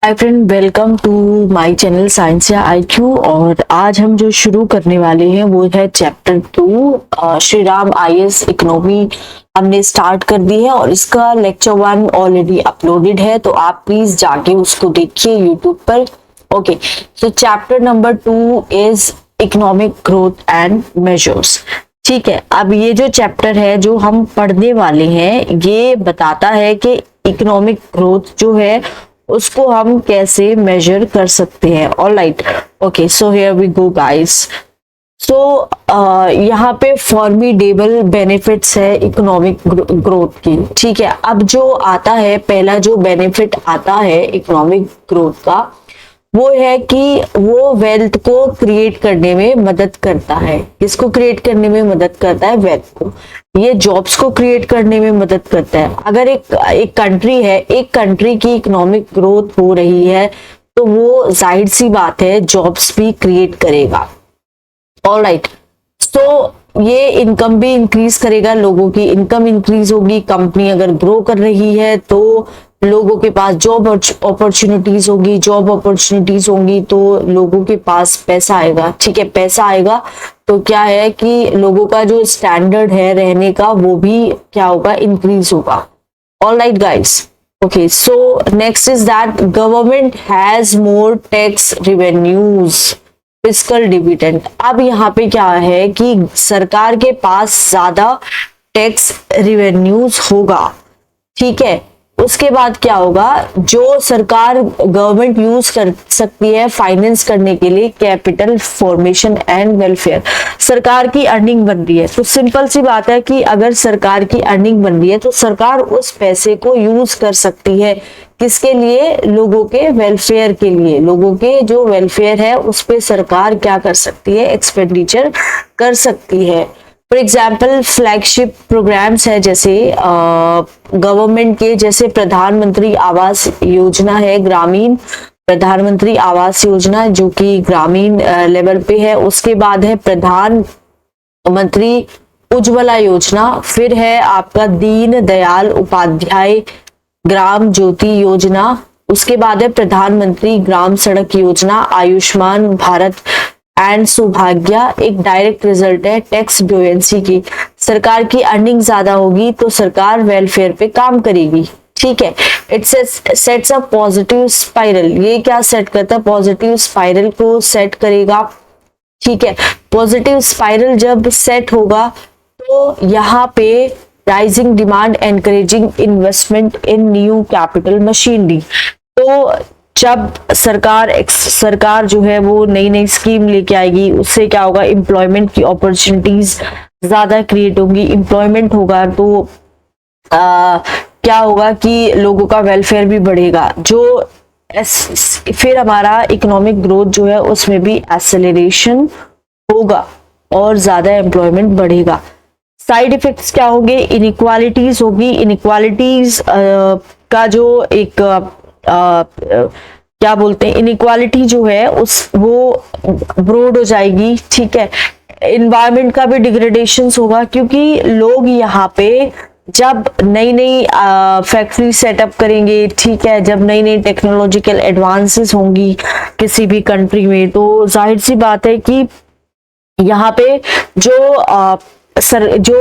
Hi friend, welcome to my channel science या IQ. और आज हम जो शुरू करने वाले हैं वो है chapter 2 Shri Ram IAS economy हमने स्टार्ट कर दी है और इसका लेक्चर 1 ऑलरेडी अपलोडेड है, तो आप प्लीज जाके उसको देखिए यूट्यूब पर। ओके, तो chapter number 2 is economic growth and measures. ठीक है, अब ये जो चैप्टर है जो हम पढ़ने वाले हैं ये बताता है कि इकोनॉमिक ग्रोथ जो है उसको हम कैसे मेजर कर सकते हैं। Alright, okay, so here we go guys. So यहाँ पे फॉर्मिडेबल बेनिफिट्स है इकोनॉमिक ग्रोथ की। ठीक है, अब जो आता है पहला जो बेनिफिट आता है इकोनॉमिक ग्रोथ का वो है कि वो वेल्थ को क्रिएट करने में मदद करता है। किसको क्रिएट करने में मदद करता है? वेल्थ को। ये जॉब्स को क्रिएट करने में मदद करता है। अगर एक कंट्री है, एक कंट्री की इकोनॉमिक ग्रोथ हो रही है तो वो जाहिर सी बात है जॉब्स भी क्रिएट करेगा। ऑलराइट, तो ये इनकम भी इंक्रीज करेगा, लोगों की इनकम इंक्रीज होगी। कंपनी अगर ग्रो कर रही है तो लोगों के पास जॉब अपॉर्चुनिटीज होगी, जॉब अपॉर्चुनिटीज होंगी तो लोगों के पास पैसा आएगा। ठीक है, पैसा आएगा तो क्या है कि लोगों का जो स्टैंडर्ड है रहने का वो भी क्या होगा? इंक्रीज होगा। Alright guys, okay, so next is that government has more tax revenues, fiscal dividend. अब यहाँ पे क्या है कि सरकार के पास ज्यादा टैक्स रिवेन्यूज होगा। ठीक है, उसके बाद क्या होगा? जो सरकार गवर्नमेंट यूज कर सकती है फाइनेंस करने के लिए कैपिटल फॉर्मेशन एंड वेलफेयर। सरकार की अर्निंग बन रही है तो सिंपल सी बात है कि अगर सरकार की अर्निंग बन रही है तो सरकार उस पैसे को यूज कर सकती है। किसके लिए? लोगों के वेलफेयर के लिए। लोगों के जो वेलफेयर है उस पे सरकार क्या कर सकती है? एक्सपेंडिचर कर सकती है। फॉर एग्जाम्पल फ्लैगशिप प्रोग्राम्स है जैसे गवर्नमेंट के, जैसे प्रधानमंत्री आवास योजना है, ग्रामीण प्रधानमंत्री आवास योजना जो कि ग्रामीण लेवल पे है। उसके बाद है प्रधानमंत्री उज्ज्वला योजना, फिर है आपका दीन दयाल उपाध्याय ग्राम ज्योति योजना, उसके बाद है प्रधानमंत्री ग्राम सड़क योजना, आयुष्मान भारत एंड सौभाग्य। एक डायरेक्ट रिजल्ट है टैक्स ब्यूएंसी की। सरकार की अर्निंग ज्यादा होगी तो सरकार वेलफेयर पे काम करेगी। ठीक है, it sets a positive spiral. ये क्या सेट करता है? पॉजिटिव स्पाइरल को सेट करेगा। ठीक है, पॉजिटिव स्पाइरल जब सेट होगा तो यहाँ पे राइजिंग डिमांड एनकरेजिंग इन्वेस्टमेंट इन न्यू कैपिटल मशीनरी। तो जब सरकार जो है वो नई नई स्कीम लेके आएगी उससे क्या होगा? एम्प्लॉयमेंट की अपॉर्चुनिटीज ज्यादा क्रिएट होंगी। एम्प्लॉयमेंट होगा तो क्या होगा कि लोगों का वेलफेयर भी बढ़ेगा। जो फिर हमारा इकोनॉमिक ग्रोथ जो है उसमें भी एक्सेलरेशन होगा और ज्यादा एम्प्लॉयमेंट बढ़ेगा। साइड इफेक्ट्स क्या होंगे? इनइक्वालिटीज होगी। इनइक्वालिटीज का जो एक क्या बोलते हैं, इनइक्वालिटी जो है उस वो ब्रॉड हो जाएगी। ठीक है, एनवायरनमेंट का भी डिग्रेडेशन होगा क्योंकि लोग यहाँ पे जब नई नई फैक्ट्री सेटअप करेंगे, ठीक है, जब नई नई टेक्नोलॉजिकल एडवांसेस होंगी किसी भी कंट्री में तो जाहिर सी बात है कि यहाँ पे जो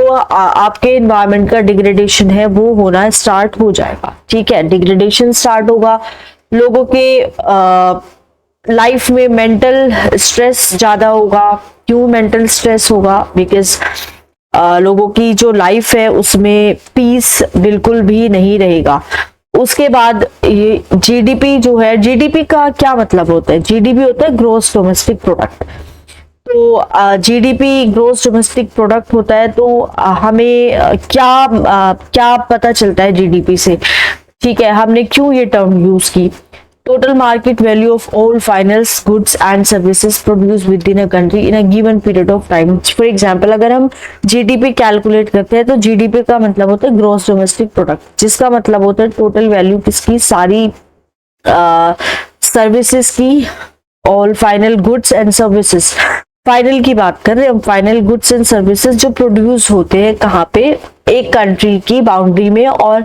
आपके एनवायरनमेंट का डिग्रेडेशन है वो होना स्टार्ट हो जाएगा। ठीक है, डिग्रेडेशन स्टार्ट होगा। लोगों के लाइफ में मेंटल स्ट्रेस ज्यादा होगा। क्यों मेंटल स्ट्रेस होगा? बिकॉज लोगों की जो लाइफ है उसमें पीस बिल्कुल भी नहीं रहेगा। उसके बाद ये जीडीपी जो है, जीडीपी का क्या मतलब होता है? जीडीपी होता है ग्रोस डोमेस्टिक प्रोडक्ट। तो जीडीपी ग्रोस डोमेस्टिक प्रोडक्ट होता है तो हमें क्या पता चलता है जीडीपी से? ठीक है, हमने क्यों ये टर्म यूज की? Total market value of all finance goods and services produce with in a country in a given period of time. For example अगर हम जीडीपी कैलकुलेट करते हैं तो जीडीपी का मतलब होता है ग्रोस डोमेस्टिक प्रोडक्ट, जिसका मतलब होता है टोटल वैल्यू किसकी? सारी सर्विसेज की, all final goods and services. Final की बात कर रहे हैं हम, फाइनल गुड्स एंड सर्विसेज जो प्रोड्यूस होते हैं कहाँ पे? एक कंट्री की बाउंड्री में और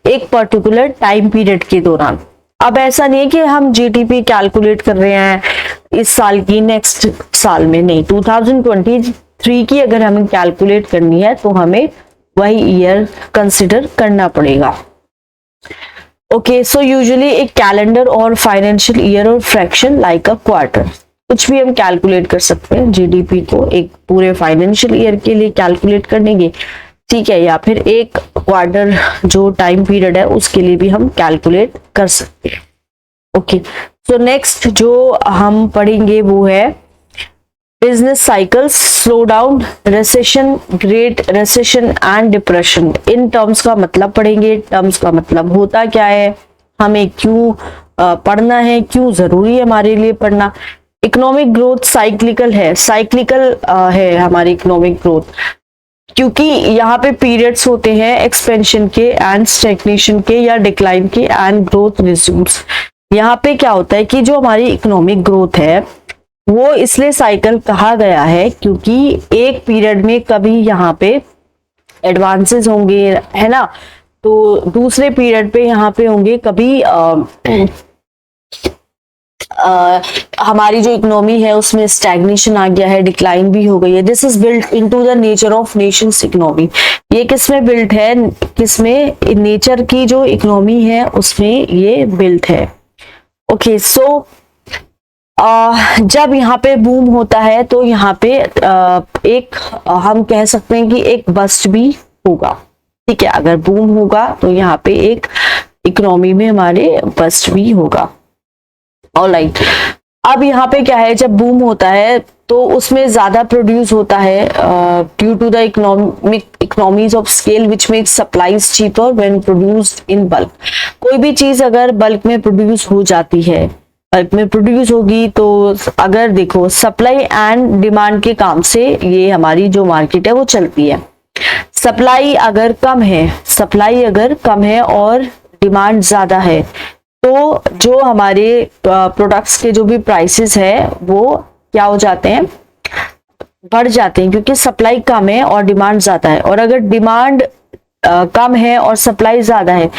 एक पर्टिकुलर टाइम पीरियड के दौरान। अब ऐसा नहीं है कि हम जीडीपी कैलकुलेट कर रहे हैं इस साल की नेक्स्ट साल में, नहीं, 2023 की अगर हमें कैलकुलेट करनी है तो हमें वही ईयर कंसिडर करना पड़ेगा। ओके, सो यूजुअली एक कैलेंडर और फाइनेंशियल ईयर और फ्रैक्शन लाइक अ क्वार्टर, कुछ भी हम कैलकुलेट कर सकते हैं जीडीपी को एक पूरे फाइनेंशियल ईयर के लिए कैलकुलेट करने के, ठीक है, या फिर एक क्वार्टर जो टाइम पीरियड है उसके लिए भी हम कैलकुलेट कर सकते हैं। ओके, सो नेक्स्ट जो हम पढ़ेंगे वो है business cycles, slow down, recession, great recession and depression. In terms का मतलब पढ़ेंगे, टर्म्स का मतलब होता क्या है, हमें क्यों पढ़ना है, क्यों जरूरी है हमारे लिए पढ़ना। इकोनॉमिक ग्रोथ साइक्लिकल है, साइक्लिकल है हमारी इकोनॉमिक ग्रोथ, क्योंकि यहाँ पे पीरियड्स होते हैं एक्सपेंशन के एंड स्टैग्नेशन के या डिक्लाइन के एंड ग्रोथ रिज्यूम्स। यहाँ पे क्या होता है कि जो हमारी इकोनॉमिक ग्रोथ है वो इसलिए साइकिल कहा गया है क्योंकि एक पीरियड में कभी यहाँ पे एडवांसेस होंगे, है ना, तो दूसरे पीरियड पे यहाँ पे होंगे कभी हमारी जो इकोनॉमी है उसमें स्टैग्नेशन आ गया है, डिक्लाइन भी हो गई है। This is built into the nature of Nations economy. ये किसमें बिल्ट है, किसमें, नेचर की जो इकोनॉमी है उसमें ये बिल्ट है। ओके, सो जब यहाँ पे बूम होता है तो यहाँ पे एक हम कह सकते हैं कि एक बस्ट भी होगा, ठीक है, अगर बूम होगा तो यहाँ पे एक इकोनॉमी में हमारे बस्ट भी होगा। ऑलराइट, अब यहाँ पे क्या है, जब बूम होता है तो उसमें ज्यादा प्रोड्यूस होता है due to the economies of scale which makes supplies cheaper when produced in bulk. कोई भी चीज अगर बल्क में प्रोड्यूस हो जाती है, बल्क में प्रोड्यूस होगी तो अगर देखो सप्लाई एंड डिमांड के काम से ये हमारी जो मार्केट है वो चलती है। सप्लाई अगर कम है, सप्लाई अगर कम है और डिमांड ज्यादा है तो जो हमारे प्रोडक्ट्स के जो भी प्राइसेस है वो क्या हो जाते हैं, बढ़ जाते हैं, क्योंकि सप्लाई कम है और डिमांड ज्यादा है। और अगर डिमांड कम है और सप्लाई ज्यादा है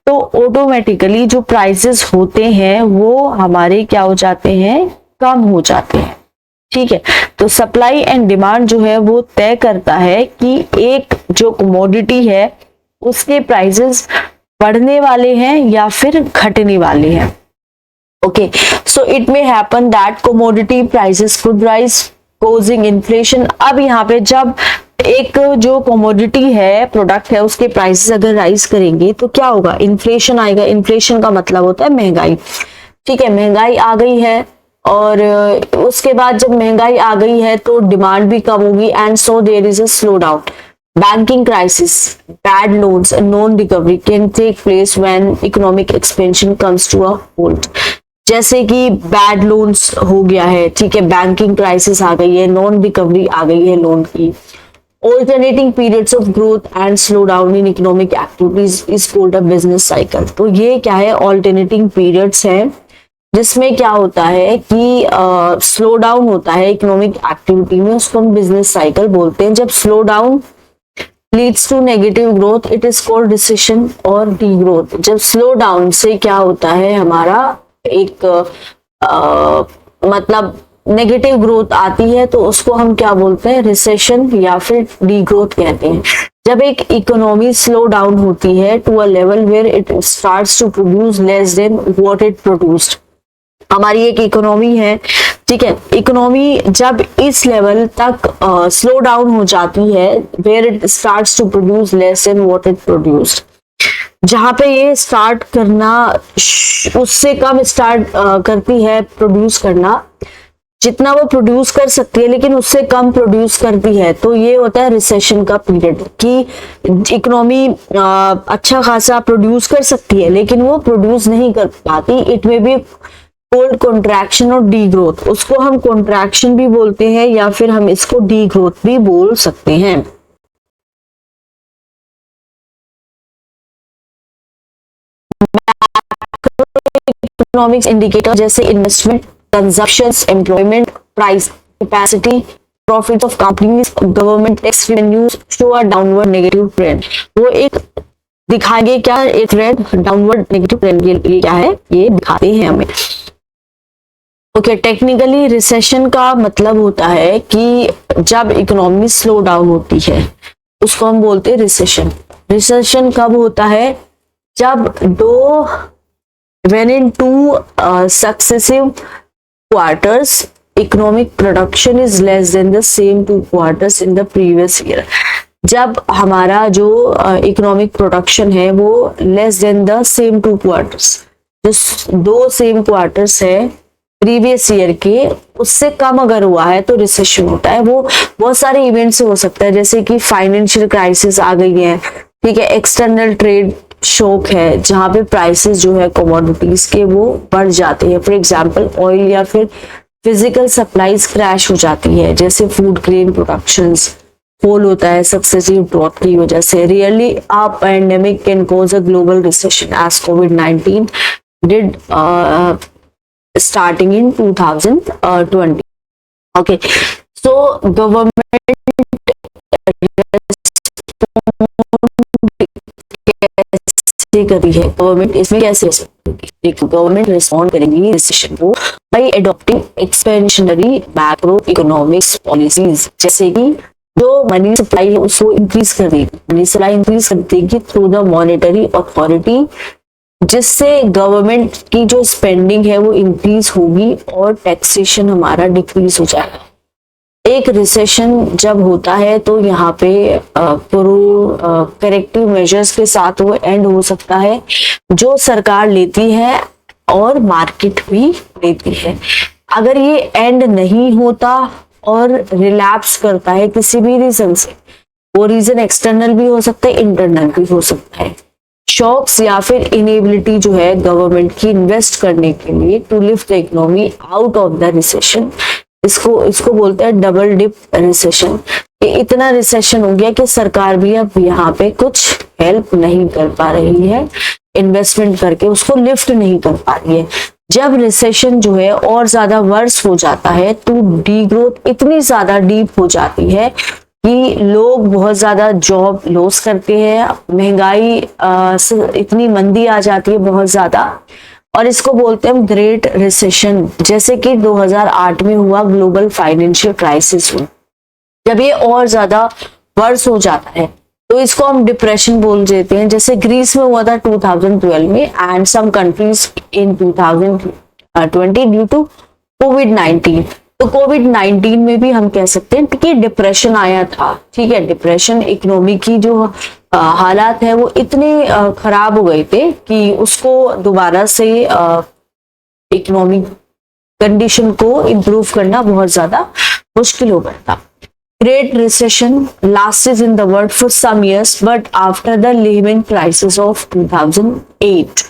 तो ऑटोमेटिकली जो प्राइसेस होते हैं वो हमारे क्या हो जाते हैं, कम हो जाते हैं, ठीक है। तो सप्लाई एंड डिमांड जो है वो तय करता है कि एक जो कमोडिटी है उसके प्राइसेस बढ़ने वाले हैं या फिर घटने वाले हैं। Okay, so it may happen that commodity prices could rise causing inflation. अब यहाँ पे जब एक जो कमोडिटी है, प्रोडक्ट है, उसके प्राइसेस अगर राइज करेंगे तो क्या होगा, इन्फ्लेशन आएगा। इन्फ्लेशन का मतलब होता है महंगाई, ठीक है, महंगाई आ गई है और उसके बाद जब महंगाई आ गई है तो डिमांड भी कम होगी and so there is a slowdown. Banking crisis, bad loans and non recovery can take place when economic expansion comes to a hold. जैसे कि बैड लोन्स हो गया है, ठीक है, बैंकिंग क्राइसिस आ गई है, नॉन रिकवरी आ गई है लोन की। Alternating periods of growth and slowdown in economic activities is called a business cycle। तो ये क्या है, alternating periods है जिसमें क्या होता है कि स्लो डाउन होता है इकोनॉमिक एक्टिविटी में, उसको हम बिजनेस साइकिल बोलते हैं। जब slowdown leads to negative growth it is called recession और डी ग्रोथ। जब स्लो डाउन से क्या होता है, हमारा एक मतलब नेगेटिव ग्रोथ आती है तो उसको हम क्या बोलते हैं, रिसेशन या फिर डी ग्रोथ कहते हैं। जब एक इकोनॉमी स्लो डाउन होती है to a level where it starts to produce less than what it produced. हमारी एक इकोनॉमी है, ठीक है, इकोनॉमी जब इस लेवल तक स्लो डाउन हो जाती है where it starts to produce less than what it produced, जहां पे ये स्टार्ट करना उससे कम स्टार्ट करती है प्रोड्यूस करना, जितना वो प्रोड्यूस कर सकती है लेकिन उससे कम प्रोड्यूस करती है, तो ये होता है रिसेशन का पीरियड। कि इकोनॉमी अच्छा खासा प्रोड्यूस कर सकती है लेकिन वो प्रोड्यूस नहीं कर पाती, इट में भी कोल्ड कॉन्ट्रैक्शन और डी ग्रोथ। उसको हम कॉन्ट्रैक्शन भी बोलते हैं या फिर हम इसको डी ग्रोथ भी बोल सकते हैं। इकोनॉमिक्स इंडिकेटर जैसे investment, consumption, employment, price, capacity, profit of companies, government tax revenues show a downward negative trend. वो एक दिखाएंगे क्या, एक ट्रेंड डाउनवर्ड नेगेटिव ट्रेंड, ये क्या है, ये दिखाते हैं हमें। ओके, टेक्निकली रिसेशन का मतलब होता है कि जब इकोनॉमी स्लो डाउन होती है उसको हम बोलते हैं रिसेशन। रिसेशन कब होता है, जब when in 2 successive quarters economic production is less than the same 2 quarters in the previous year. जब हमारा जो इकोनॉमिक प्रोडक्शन है वो less than the same 2 quarters, जो 2 सेम क्वार्टर्स है प्रीवियस ईयर के, उससे कम अगर हुआ है तो रिसेशन होता है। वो बहुत सारे इवेंट से हो सकता है, जैसे कि फाइनेंशियल क्राइसिस आ गई है, ठीक है, एक्सटर्नल ट्रेड शॉक है जहां पे प्राइसेस जो है कमोडिटीज के वो बढ़ जाते हैं, फॉर एग्जांपल ऑयल, या फिर फिजिकल सप्लाईज क्रैश हो जाती है, जैसे फूड ग्रेन प्रोडक्शंस फॉल होता है सक्सेसिव ड्रॉट की वजह से। Really a pandemic can cause a global recession as कोविड-19 did starting in 2020. Okay, so government कैसे करी है, गवर्नमेंट इसमें कैसे गवर्नमेंट रिस्पॉन्ड करेगी रिसेशन को by adopting expansionary macroeconomics policies, जैसे कि जो मनी सप्लाई है उसको इंक्रीज कर देगी, मनी सप्लाई इंक्रीज कर देगी थ्रू द मॉनेटरी अथॉरिटी, जिससे गवर्नमेंट की जो स्पेंडिंग है वो इंक्रीज होगी और टैक्सेशन हमारा डिक्रीज हो जाएगा। एक रिसेशन जब होता है तो यहाँ पे करेक्टिव मेजर्स के साथ वो एंड हो सकता है, जो सरकार लेती है और मार्केट भी लेती है। अगर ये एंड नहीं होता और रिलैप्स करता है किसी भी रीजन से, वो रीजन एक्सटर्नल भी हो सकता है, इंटरनल भी हो सकता है, शॉक्स या फिर इनेबिलिटी जो है गवर्नमेंट की इन्वेस्ट करने के लिए to lift the economy out of the recession, इसको बोलते हैं डबल डिप रिसेशन। इतना रिसेशन हो गया कि सरकार भी अब यहाँ पे कुछ हेल्प नहीं कर पा रही है, इन्वेस्टमेंट करके उसको लिफ्ट नहीं कर पा रही है। जब रिसेशन जो है और ज्यादा वर्स हो जाता है तो डी ग्रोथ इतनी ज्यादा डीप हो जाती है कि लोग बहुत ज्यादा जॉब लॉस करते हैं, महंगाई इतनी मंदी आ जाती है बहुत ज्यादा, और इसको बोलते हैं ग्रेट रिसेशन, जैसे कि 2008 में हुआ ग्लोबल फाइनेंशियल क्राइसिस हुआ। जब ये और ज्यादा वर्स हो जाता है तो इसको हम डिप्रेशन बोल देते हैं, जैसे ग्रीस में हुआ था 2012 में and some countries in 2020 due to कोविड-19। तो कोविड-19 में भी हम कह सकते हैं कि डिप्रेशन आया था, ठीक है, डिप्रेशन इकोनॉमी की जो हालात है वो इतने खराब हो गए थे कि उसको दोबारा से इकोनॉमिक कंडीशन को इम्प्रूव करना बहुत ज्यादा मुश्किल हो गया था। Great recession lasted in the world for some years, but after the Lehman crisis of 2008,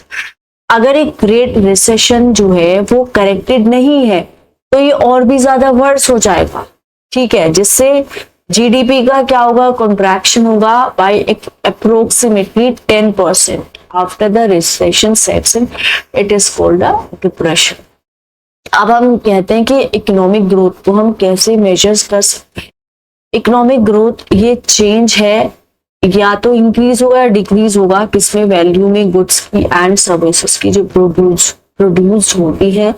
अगर एक ग्रेट रिसेशन जो है वो करेक्टेड नहीं है तो ये और भी ज्यादा वर्स हो जाएगा, ठीक है, जिससे जीडीपी का क्या होगा, कॉन्ट्रैक्शन होगा by approximately 10%। After the recession sets in it is called a depression. अब हम कहते हैं कि इकोनॉमिक ग्रोथ को हम कैसे मेजर्स कर सकते हैं। इकोनॉमिक ग्रोथ ये चेंज है, या तो इंक्रीज होगा या डिक्रीज होगा किसमें, वैल्यू में, गुड्स की एंड सर्विसेज की जो प्रोड्यूस होती है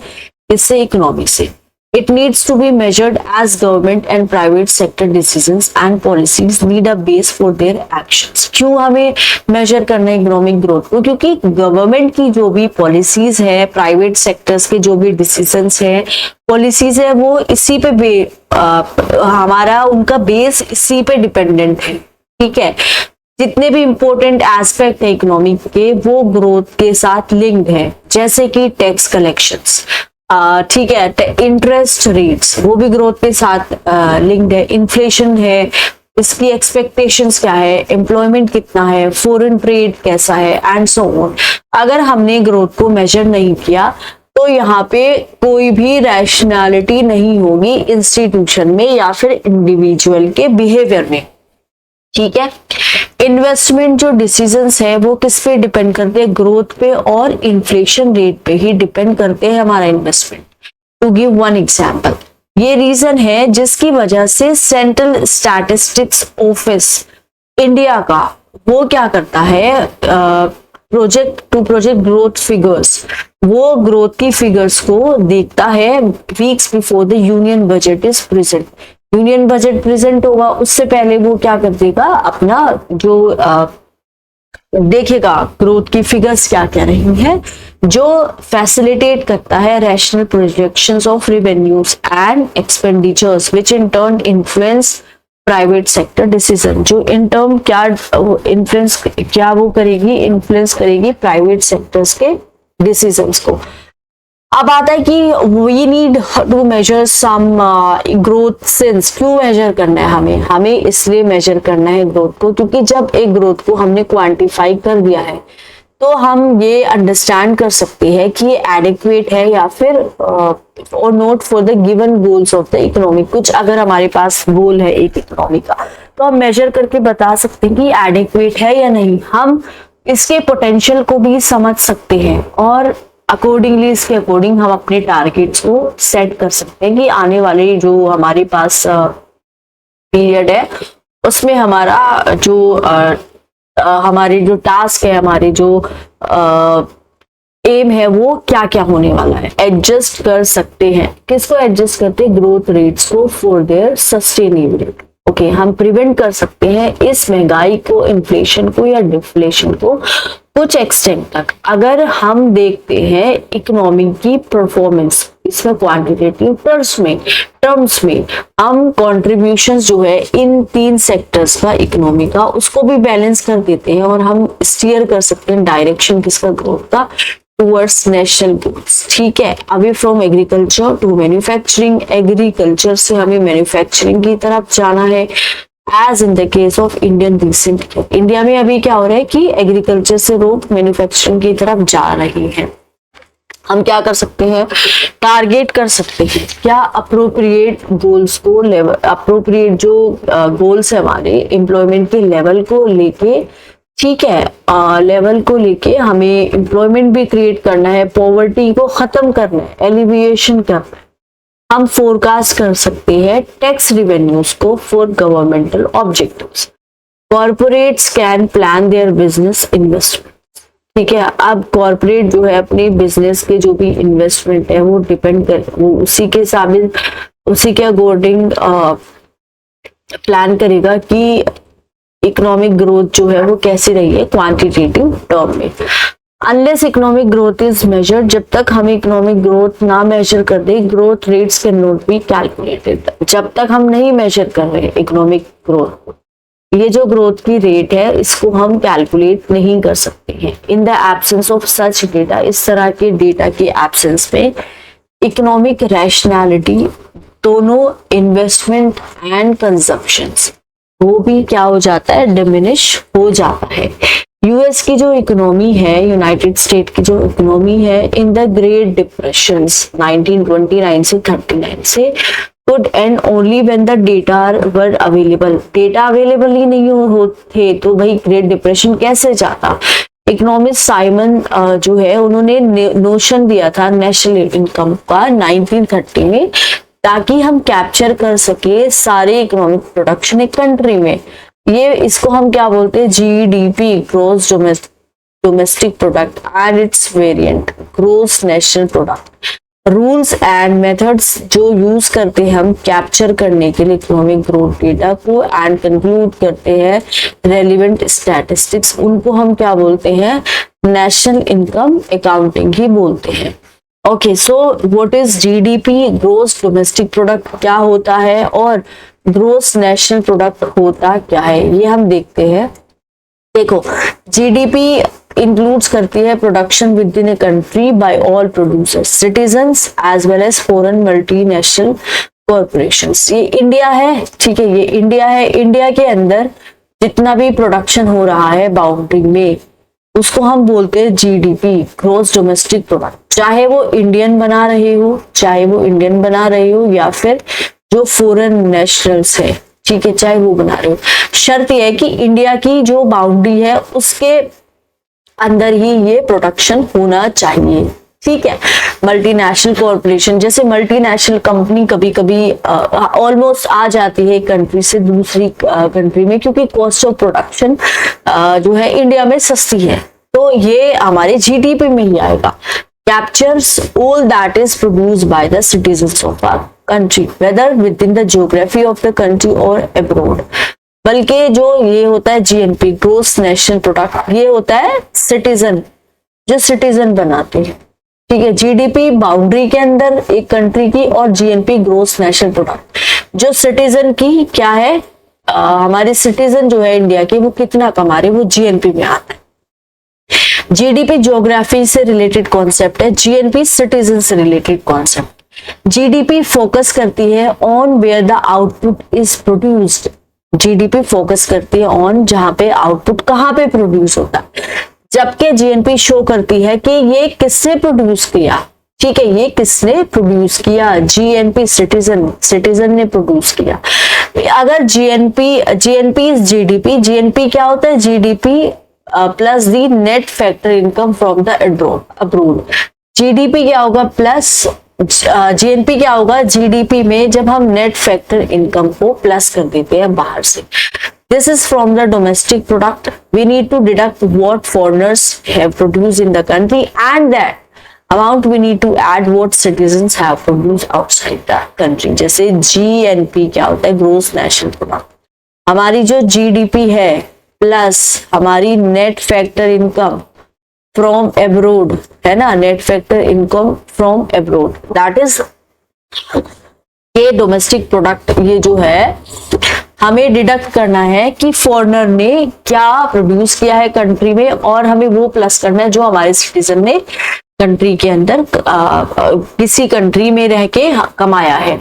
इससे, इकोनॉमी से। It needs to be measured as government and private sector decisions and policies need a base for their actions. क्यों हमें मेजर करना है इकोनॉमिक ग्रोथ को, क्योंकि गवर्नमेंट की जो भी पॉलिसीज है, प्राइवेट सेक्टर्स के जो भी डिसीजंस है, पॉलिसीज है, वो इसी पे हमारा उनका बेस इसी पे डिपेंडेंट है, ठीक है। जितने भी इंपॉर्टेंट एस्पेक्ट है इकोनॉमी के वो ग्रोथ के साथ लिंक्ड है, जैसे कि टैक्स कलेक्शंस, ठीक है, इंटरेस्ट रेट्स वो भी ग्रोथ के साथ लिंक्ड है, इन्फ्लेशन है, इसकी एक्सपेक्टेशंस क्या है, एम्प्लॉयमेंट कितना है, फॉरेन ट्रेड कैसा है एंड सो ऑन। अगर हमने ग्रोथ को मेजर नहीं किया तो यहाँ पे कोई भी रैशनैलिटी नहीं होगी इंस्टीट्यूशन में या फिर इंडिविजुअल के बिहेवियर में, ठीक है। इन्वेस्टमेंट जो डिसीजंस है वो किस पे डिपेंड करते हैं, ग्रोथ पे और इन्फ्लेशन रेट पे ही डिपेंड करते हैं हमारा investment. To give one example, ये रीजन है जिसकी वजह से सेंट्रल स्टैटिस्टिक्स ऑफिस इंडिया का वो क्या करता है, प्रोजेक्ट ग्रोथ फिगर्स, वो ग्रोथ की फिगर्स को देखता है weeks before the union budget is present. Union budget present होगा उससे पहले वो क्या कर देगा, अपना जो देखेगा ग्रोथ की फिगर्स क्या क्या रही हैं, जो फैसिलिटेट करता है rational projections of revenues and expenditures which in turn influence private sector decision. जो इन टर्म क्या इन्फ्लुएंस, क्या वो करेगी, इन्फ्लुएंस करेगी प्राइवेट सेक्टर्स के डिसीजंस को। अब आता है कि we need to measure some growth since. क्यों मेजर करना है हमें, हमें इसलिए मेजर करना है ग्रोथ को क्योंकि जब एक ग्रोथ को हमने क्वांटिफाई कर दिया है तो हम ये अंडरस्टैंड कर सकते हैं कि ये एडिक्वेट है या फिर और not for the given goals of the economy. कुछ अगर हमारे पास गोल है एक इकोनॉमी का तो हम मेजर करके बता सकते हैं कि एडिक्वेट है या नहीं। हम इसके पोटेंशियल को भी समझ सकते हैं और अकॉर्डिंगली, इसके अकॉर्डिंग हम अपने टारगेट्स को सेट कर सकते हैं कि आने वाले जो हमारे पास पीरियड है उसमें हमारा जो हमारे जो टास्क है, हमारे जो एम है वो क्या क्या होने वाला है, एडजस्ट कर सकते हैं। किसको एडजस्ट करते हैं, ग्रोथ रेट्स को फॉर देयर सस्टेनेबिलिटी। ओके, हम प्रिवेंट कर सकते हैं इस महंगाई को, इन्फ्लेशन को या डिफ्लेशन को कुछ एक्सटेंट तक। अगर हम देखते हैं इकोनॉमी की परफॉर्मेंस, इसमें क्वांटिटेटिव टर्म्स में हम कॉन्ट्रीब्यूशंस जो है इन 3 सेक्टर्स का इकोनॉमी का, उसको भी बैलेंस कर देते हैं और हम स्टीयर कर सकते हैं डायरेक्शन किसका, ग्रोथ का, टूवर्ड्स नेशनल गोल्स। ठीक है, अभी from agriculture to manufacturing, agriculture से हमें मैन्युफैक्चरिंग की तरफ जाना है। As in the case of Indian recent, India में अभी क्या हो रहा है कि एग्रीकल्चर से लोग मैन्युफैक्चरिंग की तरफ जा रहे हैं। हम क्या कर सकते हैं, टारगेट कर सकते हैं क्या, अप्रोप्रिएट गोल्स को, लेवल अप्रोप्रिएट जो गोल्स है हमारे एम्प्लॉयमेंट के लेवल को लेके, ठीक है, लेवल को लेके हमें एम्प्लॉयमेंट भी क्रिएट करना है, पॉवर्टी को खत्म करना है, एलिविएशन करना है। हम फोरकास्ट कर सकते हैं टैक्स रिवेन्यूज को for governmental objectives. Corporates can plan their business investment. ठीक है, अब कॉर्पोरेट जो है अपने बिजनेस के जो भी इन्वेस्टमेंट है वो डिपेंड कर, वो उसी के साबित, उसी के अकॉर्डिंग प्लान करेगा कि इकोनॉमिक ग्रोथ जो है वो कैसी रही है क्वांटिटेटिव टर्म में। Unless economic growth is measured, जब तक हम इकोनॉमिक ग्रोथ ना मेजर कर दे, growth rates can not be calculated. जब तक हम नहीं मेजर कर रहे इकोनॉमिक ग्रोथ, ये जो ग्रोथ की रेट है इसको हम कैलकुलेट नहीं कर सकते हैं। In the absence of such data, इस तरह के डेटा के एब्सेंस में इकोनॉमिक रैशनैलिटी, दोनों इन्वेस्टमेंट एंड कंजप्शंस, वो भी क्या हो जाता है, डिमिनिश हो जाता है। यूएस की जो इकोनॉमी है, यूनाइटेड स्टेट की जो इकोनॉमी है, इन द ग्रेट डिप्रेशंस 1929 से 39 से could end only when the data were available। Data available ही नहीं होते तो भाई ग्रेट डिप्रेशन कैसे जाता। इकोनॉमिस्ट साइमन जो है उन्होंने नोशन दिया था नेशनल इनकम का 1930 में, ताकि हम कैप्चर कर सके सारे इकोनॉमिक प्रोडक्शन एक कंट्री में। ये इसको हम क्या बोलते हैं, GDP, gross domestic product and its variant, gross national product. Rules and methods जो यूज करते हैं हम कैप्चर करने के लिए इकोनॉमिक ग्रोथ डेटा को एंड कंक्लूड करते हैं रेलिवेंट स्टैटिस्टिक्स, उनको हम क्या बोलते हैं, नेशनल इनकम अकाउंटिंग ही बोलते हैं। Okay, so what is GDP, gross domestic product क्या होता है और ग्रोस नेशनल प्रोडक्ट होता क्या है, ये हम देखते हैं। देखो, जीडीपी इंक्लूड्स करती है production within a country by all producers, citizens as well as foreign multinational corporations. ये इंडिया है, ठीक है, ये इंडिया है। इंडिया के अंदर जितना भी प्रोडक्शन हो रहा है बाउंड्री में, उसको हम बोलते हैं जीडीपी, ग्रोस डोमेस्टिक प्रोडक्ट। चाहे वो इंडियन बना रहे हो या फिर जो फॉरेन नेशनल्स है, ठीक है, चाहे वो बना रहे हो। शर्त यह है कि इंडिया की जो बाउंड्री है उसके अंदर ही ये प्रोडक्शन होना चाहिए। ठीक है। मल्टीनेशनल कॉरपोरेशन, जैसे मल्टीनेशनल कंपनी कभी कभी ऑलमोस्ट आ जाती है एक कंट्री से दूसरी कंट्री में, क्योंकि कॉस्ट ऑफ प्रोडक्शन जो है इंडिया में सस्ती है, तो ये हमारे जीडीपी में ही आएगा। Captures all that is produced by the citizens of our country whether within the geography of the country और अब्रॉड। बल्कि जो ये होता है जीएनपी, ग्रोस नेशनल प्रोडक्ट, ये होता है सिटीजन, जो सिटीजन बनाते हैं, ठीक है। जीडीपी बाउंड्री के अंदर एक कंट्री की, और जीएनपी ग्रोस नेशनल प्रोडक्ट जो सिटीजन की क्या है, हमारे सिटीजन जो है इंडिया के वो कितना कमा रहे, वो जीएनपी में आता है। जीडीपी ज्योग्राफी से रिलेटेड कॉन्सेप्ट है, जीएनपी सिटीजन से रिलेटेड कॉन्सेप्ट। जीडीपी फोकस करती है on where the output is produced. GDP focus करती है ऑन जहां पे आउटपुट कहां पे प्रोड्यूस होता है, जबकि जीएनपी शो करती है कि ये किसने प्रोड्यूस किया, ठीक है, ये किसने प्रोड्यूस किया, जीएनपी सिटीजन ने प्रोड्यूस किया। अगर जीएनपी इज जीडीपी, जीएनपी क्या होता है, GDP plus the net factor income from the abroad. GDP क्या होगा प्लस जीएनपी क्या होगा, जीडीपी में जब हम नेट फैक्टर इनकम को प्लस कर देते हैं बाहर से। This is from the domestic product. We need to deduct what foreigners have produced in the country, and that amount we need to add what citizens have produced outside the country. जैसे GNP क्या होता है, gross national product, हमारी जो GDP है plus हमारी net factor income from abroad, है ना, net factor income from abroad, that is ये डोमेस्टिक प्रोडक्ट। ये जो है हमें डिडक्ट करना है कि फॉरेनर ने क्या प्रोड्यूस किया है कंट्री में, और हमें वो प्लस करना है जो हमारे सिटीजन ने कंट्री के अंदर किसी कंट्री में रह के कमाया है।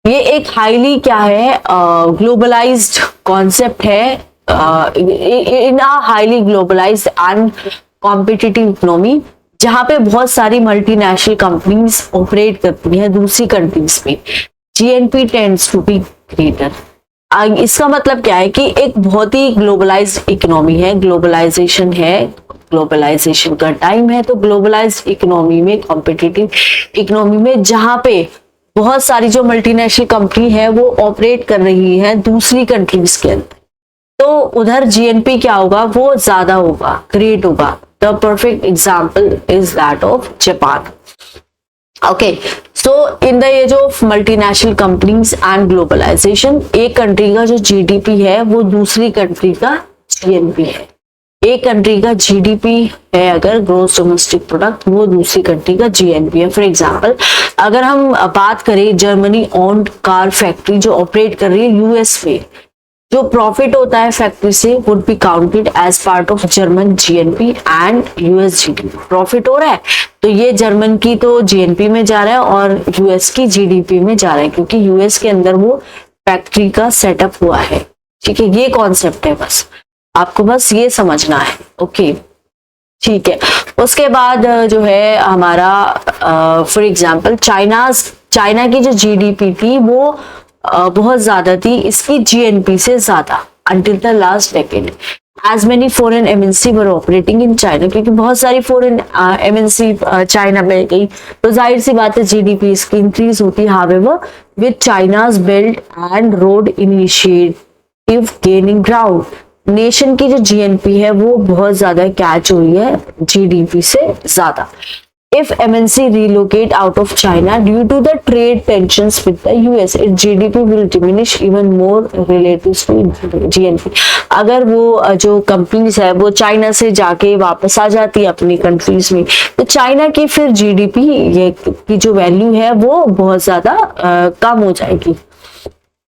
ये एक हाईली क्या है, ग्लोबलाइज्ड कॉन्सेप्ट है, in a highly globalised and competitive economy, जहां पे बहुत सारी मल्टीनेशनल कंपनीज ऑपरेट करती हैं दूसरी कंट्रीज में। GNP tends to be greater. इसका मतलब क्या है कि एक बहुत ही ग्लोबलाइज्ड इकोनॉमी है, ग्लोबलाइजेशन है, ग्लोबलाइजेशन का टाइम है, तो ग्लोबलाइज्ड इकोनॉमी में, कॉम्पिटिटिव इकोनॉमी में, जहां पे बहुत सारी जो मल्टीनेशनल कंपनी है वो ऑपरेट कर रही है दूसरी कंट्रीज के अंदर, तो उधर जीएनपी क्या होगा, वो ज्यादा होगा, ग्रेट होगा। The perfect example is that of Japan. Okay, so in the age of multinational companies and globalization, एक कंट्री का जो जीडीपी है वो दूसरी कंट्री का जीएनपी है। एक कंट्री का जीडीपी है अगर ग्रोस डोमेस्टिक प्रोडक्ट, वो दूसरी कंट्री का जीएनपी है। फॉर एग्जांपल अगर हम बात करें जर्मनी ओन्ड कार फैक्ट्री जो ऑपरेट कर रही है यूएस में, जो प्रॉफिट होता है फैक्ट्री से would be counted as part of German GNP and US GDP. Profit हो रहा है तो ये जर्मन की तो जीएनपी में जा रहा है और यूएस की जीडीपी में जा रहा है, क्योंकि यूएस के अंदर वो फैक्ट्री का सेटअप हुआ है। ठीक है, ये कॉन्सेप्ट है, बस आपको बस ये समझना है। ओके, ठीक है। उसके बाद जो है हमारा फॉर एग्जांपल चाइना की जो जीडीपी थी वो बहुत ज्यादा थी इसकी जीएनपी से ज्यादा until the last decade. As many foreign MNC were operating in China, क्योंकि बहुत सारी फॉरेन एमएनसी चाइना में गई तो जाहिर सी बात है जीडीपी इसकी इंक्रीज होती है। However with China's belt and road initiative gaining ground, nation की जो जीएनपी है वो बहुत ज्यादा कैच हुई है जीडीपी से ज्यादा। If MNC relocate out of China due to the trade tensions with the US, its GDP will diminish even more relative to GNP। अगर वो जो कंपनीज है वो चाइना से जाके वापस आ जाती है अपनी कंट्रीज में, तो चाइना की फिर जीडीपी ये की जो वैल्यू है वो बहुत ज्यादा कम हो जाएगी।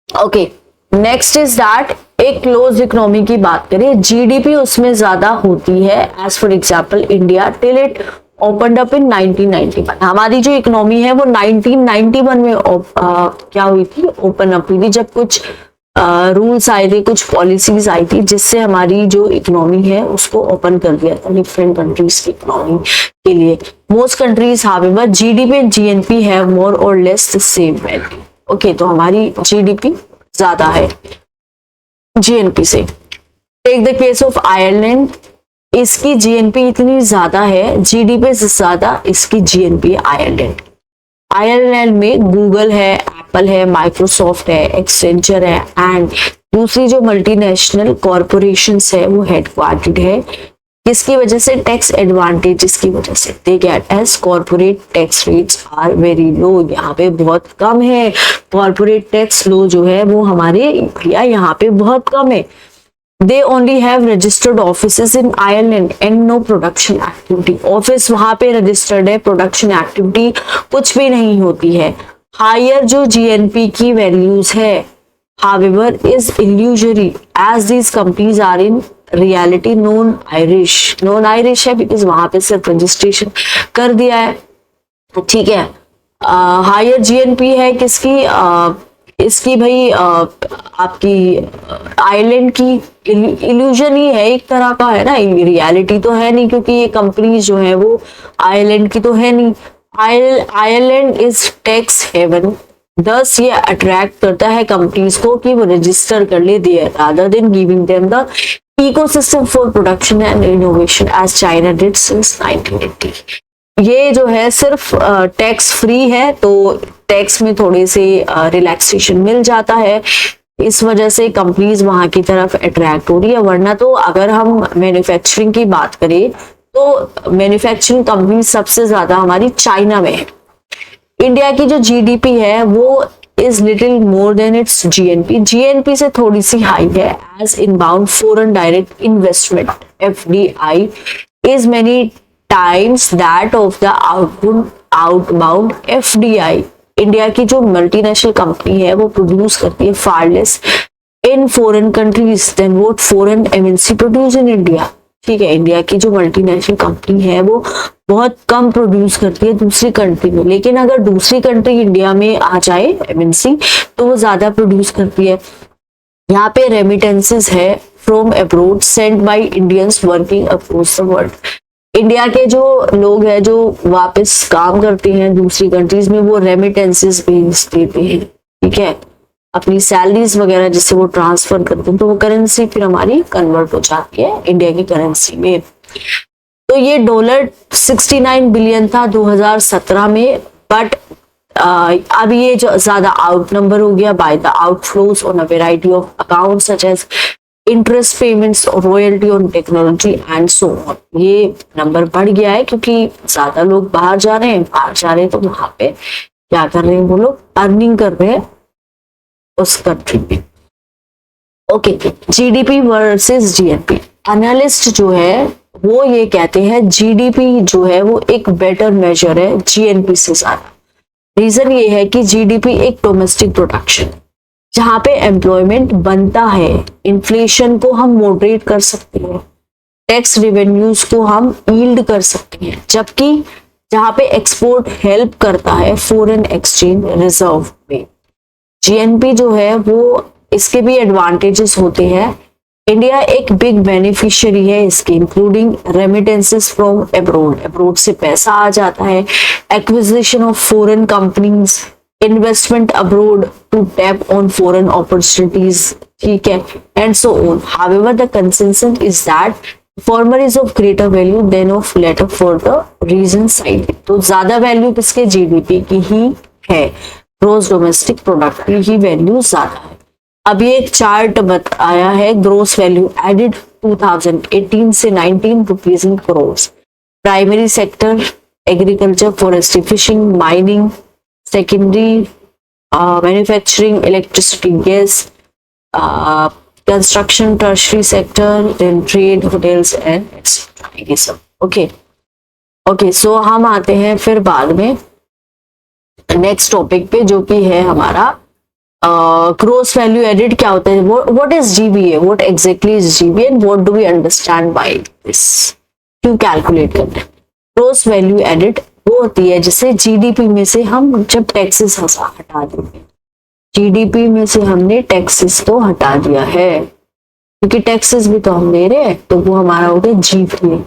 ओके, नेक्स्ट इज दैट एक क्लोज इकोनॉमी की बात करें, जीडीपी उसमें ज्यादा होती है as for example India till it opened up in 1991। हमारी जो इकोनॉमी है वो 1991 में क्या हुई थी, ओपन अप हुई थी, जब कुछ रूल्स आए थे, कुछ पॉलिसीज आई थी जिससे हमारी जो इकोनॉमी है उसको ओपन कर दिया था डिफरेंट कंट्रीज की इकोनॉमी के लिए। Most countries however GDP and GNP have more और less the same value. Okay, तो हमारी जीडीपी ज्यादा है जीएनपी से। Take the case of Ireland, इसकी जीएनपी इतनी ज्यादा है, जीडीपी से ज्यादा इसकी जीएनपी आयरलैंड। आयरलैंड में गूगल है, एप्पल है, माइक्रोसॉफ्ट है, एक्सेंचर है एंड दूसरी जो मल्टीनेशनल कॉरपोरेशंस है वो हेडक्वार्टर्ड है। किसकी वजह से? टैक्स एडवांटेजेस की वजह से। They get as corporate tax rates are very low, यहाँ पे बहुत कम है। कॉर्पोरेट टैक्स लो जो है वो हमारे भैया यहाँ पे बहुत कम है। They only have registered offices in Ireland and no production activity. Office वहां पे रजिस्टर्ड है, प्रोडक्शन एक्टिविटी कुछ भी नहीं होती है। हायर जो जीएनपी की वैल्यूज है however is illusory as these companies are in reality non Irish है because वहां पे सिर्फ रजिस्ट्रेशन कर दिया है, ठीक है। हायर जीएनपी है किसकी? इसकी भाई आपकी आयरलैंड की। इल्यूजन ही है एक तरह का, है ना, रियलिटी तो है नहीं क्योंकि ये कंपनीज जो है वो आयरलैंड की तो है नहीं। आयरलैंड इज टैक्स हेवन, दस ये अट्रैक्ट करता है कंपनीज को कि वो रजिस्टर कर ले there rather than giving them the ecosystem for production and innovation as China did since 1980। ये जो है सिर्फ टैक्स फ्री है तो टैक्स में थोड़े से रिलैक्सेशन मिल जाता है, इस वजह से कंपनीज वहां की तरफ अट्रैक्ट हो रही है। वरना तो अगर हम मैन्युफैक्चरिंग की बात करें तो मैन्युफैक्चरिंग कंपनी सबसे ज्यादा हमारी चाइना में है। इंडिया की जो जीडीपी है वो is little more than it's GNP, GNP से थोड़ी सी हाई है। As inbound foreign direct investment FDI is many times that of the outbound FDI. India की जो मल्टीनेशनल कंपनी है वो प्रोड्यूस करती है far less in foreign countries than what foreign MNC produce in India, ठीक है। India की जो मल्टीनेशनल कंपनी है वो बहुत कम प्रोड्यूस करती है दूसरी कंट्री में, लेकिन अगर दूसरी कंट्री इंडिया में आ जाए एमएनसी तो वो ज्यादा प्रोड्यूस करती है। यहाँ पे रेमिटेंसेस है from abroad sent by Indians working across the world. India के जो लोग हैं जो वापस काम करते हैं दूसरी कंट्रीज में वो रेमिटेंसेस भेज देते हैं, ठीक है, अपनी सैलरीज वगैरह जिससे वो ट्रांसफर करते हैं तो वो करेंसी फिर हमारी कन्वर्ट हो जाती है इंडिया की करेंसी में। तो ये $69 बिलियन था 2017 में, बट अब ये जो ज्यादा आउट नंबर हो गया by the outflows on a variety of account such as interest payments, royalty on technology and so on. ये नंबर बढ़ गया है क्योंकि ज्यादा लोग बाहर जा रहे हैं, तो वहां पे क्या कर रहे हैं वो लोग अर्निंग कर रहे हैं उस कंट्री में। Okay, GDP versus GNP. Analyst जो है वो ये कहते हैं जीडीपी जो है वो एक बेटर मेजर है जीएनपी से ज्यादा। रीजन ये है कि जीडीपी एक डोमेस्टिक प्रोडक्शन जहां पे एम्प्लॉयमेंट बनता है, इन्फ्लेशन को हम मॉडरेट कर सकते हैं, टैक्स रेवेन्यूज को हम यील्ड कर सकते हैं, जबकि जहां पे एक्सपोर्ट हेल्प करता है फॉरेन एक्सचेंज रिजर्व में। जीएनपी जो है वो इसके भी एडवांटेजेस होते हैं। इंडिया एक बिग बेनिफिशियरी है इसके, including remittances from abroad, abroad से पैसा आ जाता है, acquisition of foreign companies, investment abroad to tap on foreign opportunities, ठीक है, and so on. However the consensus is that former is of greater value than of latter for the reason side. तो ज्यादा value किसके? GDP की ही है, gross domestic product की ही value ज्यादा है। अब ये एक चार्ट बताया है ग्रोस वैल्यू एडेड 2018 से 19 rupees in crore. Primary sector agriculture, forestry, fishing, mining, secondary manufacturing, electricity, gas, construction, tertiary sector, then trade, hotels and etcetera, ये सब। ओके, सो हम आते हैं फिर बाद में नेक्स्ट टॉपिक पे जो कि है हमारा ग्रोस वैल्यू एडेड क्या होता है, what is GVA, what exactly is GVA and what do we understand by this, क्यों कैलकुलेट करते हैं। ग्रोस वैल्यू एडेड वो होती है जिसे जीडीपी में से हम जब टैक्सेस हटा देंगे, जीडीपी में से हमने टैक्सेस तो हटा दिया है क्योंकि टैक्सेस भी तो हम दे रहे हैं, तो वो हमारा हो गया जीबीए।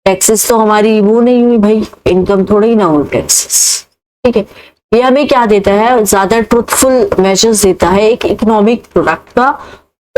टैक्सेस तो हमारी वो नहीं हुई भाई, इनकम थोड़ी ना हुई टैक्सेस, ठीक है। ये हमें क्या देता है? ज्यादा ट्रुथफुल मेजर्स देता है एक इकोनॉमिक प्रोडक्ट का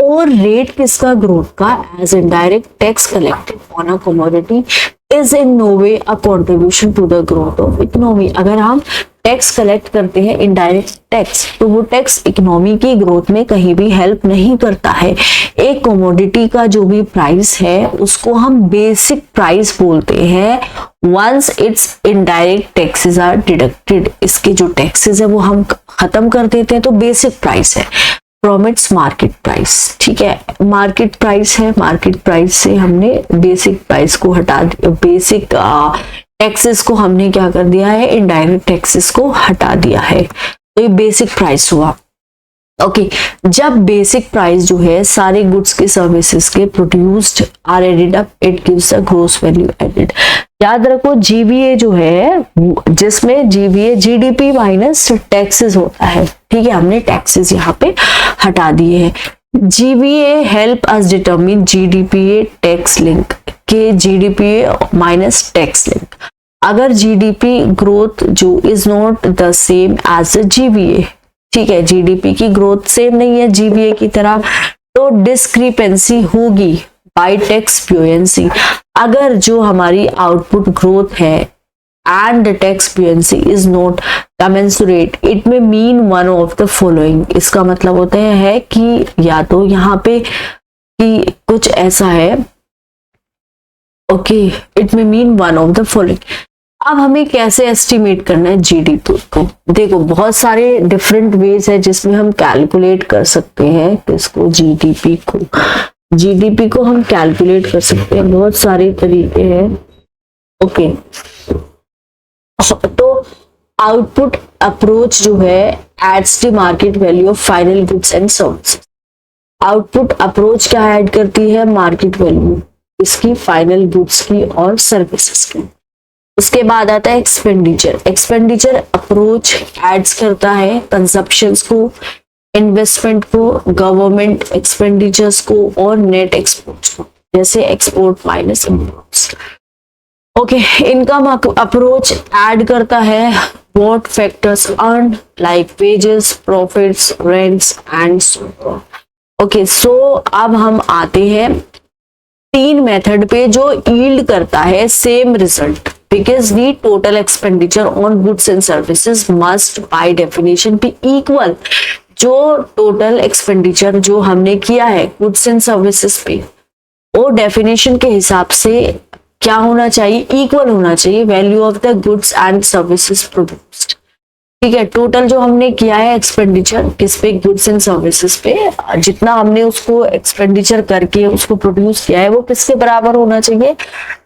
और रेट किसका ग्रोथ का, as indirect tax collected on a commodity is in no way a contribution to the growth of economy. अगर हम टैक्स कलेक्ट करते हैं इनडायरेक्ट टैक्स, तो वो टैक्स इकोनॉमी की ग्रोथ में कहीं भी हेल्प नहीं करता है। एक कमोडिटी का जो भी प्राइस है उसको हम बेसिक प्राइस बोलते हैं once its indirect taxes are deducted. इसके जो टैक्सेस है वो हम खत्म कर देते हैं, तो बेसिक प्राइस है फ्रॉम इट्स मार्केट प्राइस। ठीक है, मार्केट प्राइस है, मार्केट प्राइस से हमने बेसिक प्राइस को हटा दिया, बेसिक टैक्सेस को हमने क्या कर दिया है, इनडायरेक्ट टैक्सेस को हटा दिया है, तो ये बेसिक प्राइस हुआ। ओके जब बेसिक प्राइस जो है सारे गुड्स के सर्विसेज के produced are added up, it gives a gross value added. याद रखो जीवीए जो है, जिसमें जीवीए जीडीपी माइनस टैक्सेस होता है। ठीक है, हमने टैक्सेस यहाँ पे हटा दिए हैं। GVA help us determine GDP tax link के, जीडीपी माइनस टैक्स लिंक। अगर जीडीपी ग्रोथ जो is not the same as a GVA, ठीक है, जीडीपी की ग्रोथ सेम नहीं है जीवीए की तरह, तो डिस्क्रिपेंसी होगी बाय टैक्स ब्यूएंसी। अगर जो हमारी आउटपुट ग्रोथ है and tax buoyancy is not commensurate, it may mean one of the following. इसका मतलब होता है कि या तो यहाँ पे कि कुछ ऐसा है, okay, it may mean one of the following. अब हमें कैसे एस्टिमेट करना है जीडीपी को? देखो बहुत सारे डिफरेंट वेज है जिसमें हम कैलकुलेट कर सकते हैं किसको, जीडीपी को हम कैलकुलेट कर सकते हैं, बहुत सारे तरीके हैं। ओके तो आउटपुट अप्रोच जो है adds the market value of final goods and services. Output approach क्या ऐड करती है, मार्केट वैल्यू इसकी, फाइनल गुड्स की और सर्विसेज की। उसके बाद आता है एक्सपेंडिचर। एक्सपेंडिचर अप्रोच एड्स करता है कंजप्शंस को, इन्वेस्टमेंट को, गवर्नमेंट एक्सपेंडिचर्स को और नेट एक्सपोर्ट्स को, जैसे export minus imports. Okay income approach add करता है what factors earn like wages, profits, rents and so. Okay so अब हम आते हैं 3 मेथड पे जो यील्ड करता है same result, because the total expenditure on goods and services must by definition be equal। जो टोटल एक्सपेंडिचर जो हमने किया है गुड्स एंड सर्विसेज पे, वो डेफिनेशन के हिसाब से क्या होना चाहिए, इक्वल होना चाहिए value of the goods and services produced. ठीक है, टोटल जो हमने किया है एक्सपेंडिचर किस पे, गुड्स एंड सर्विसेज पे, जितना हमने उसको एक्सपेंडिचर करके उसको प्रोड्यूस किया है वो किसके बराबर होना चाहिए,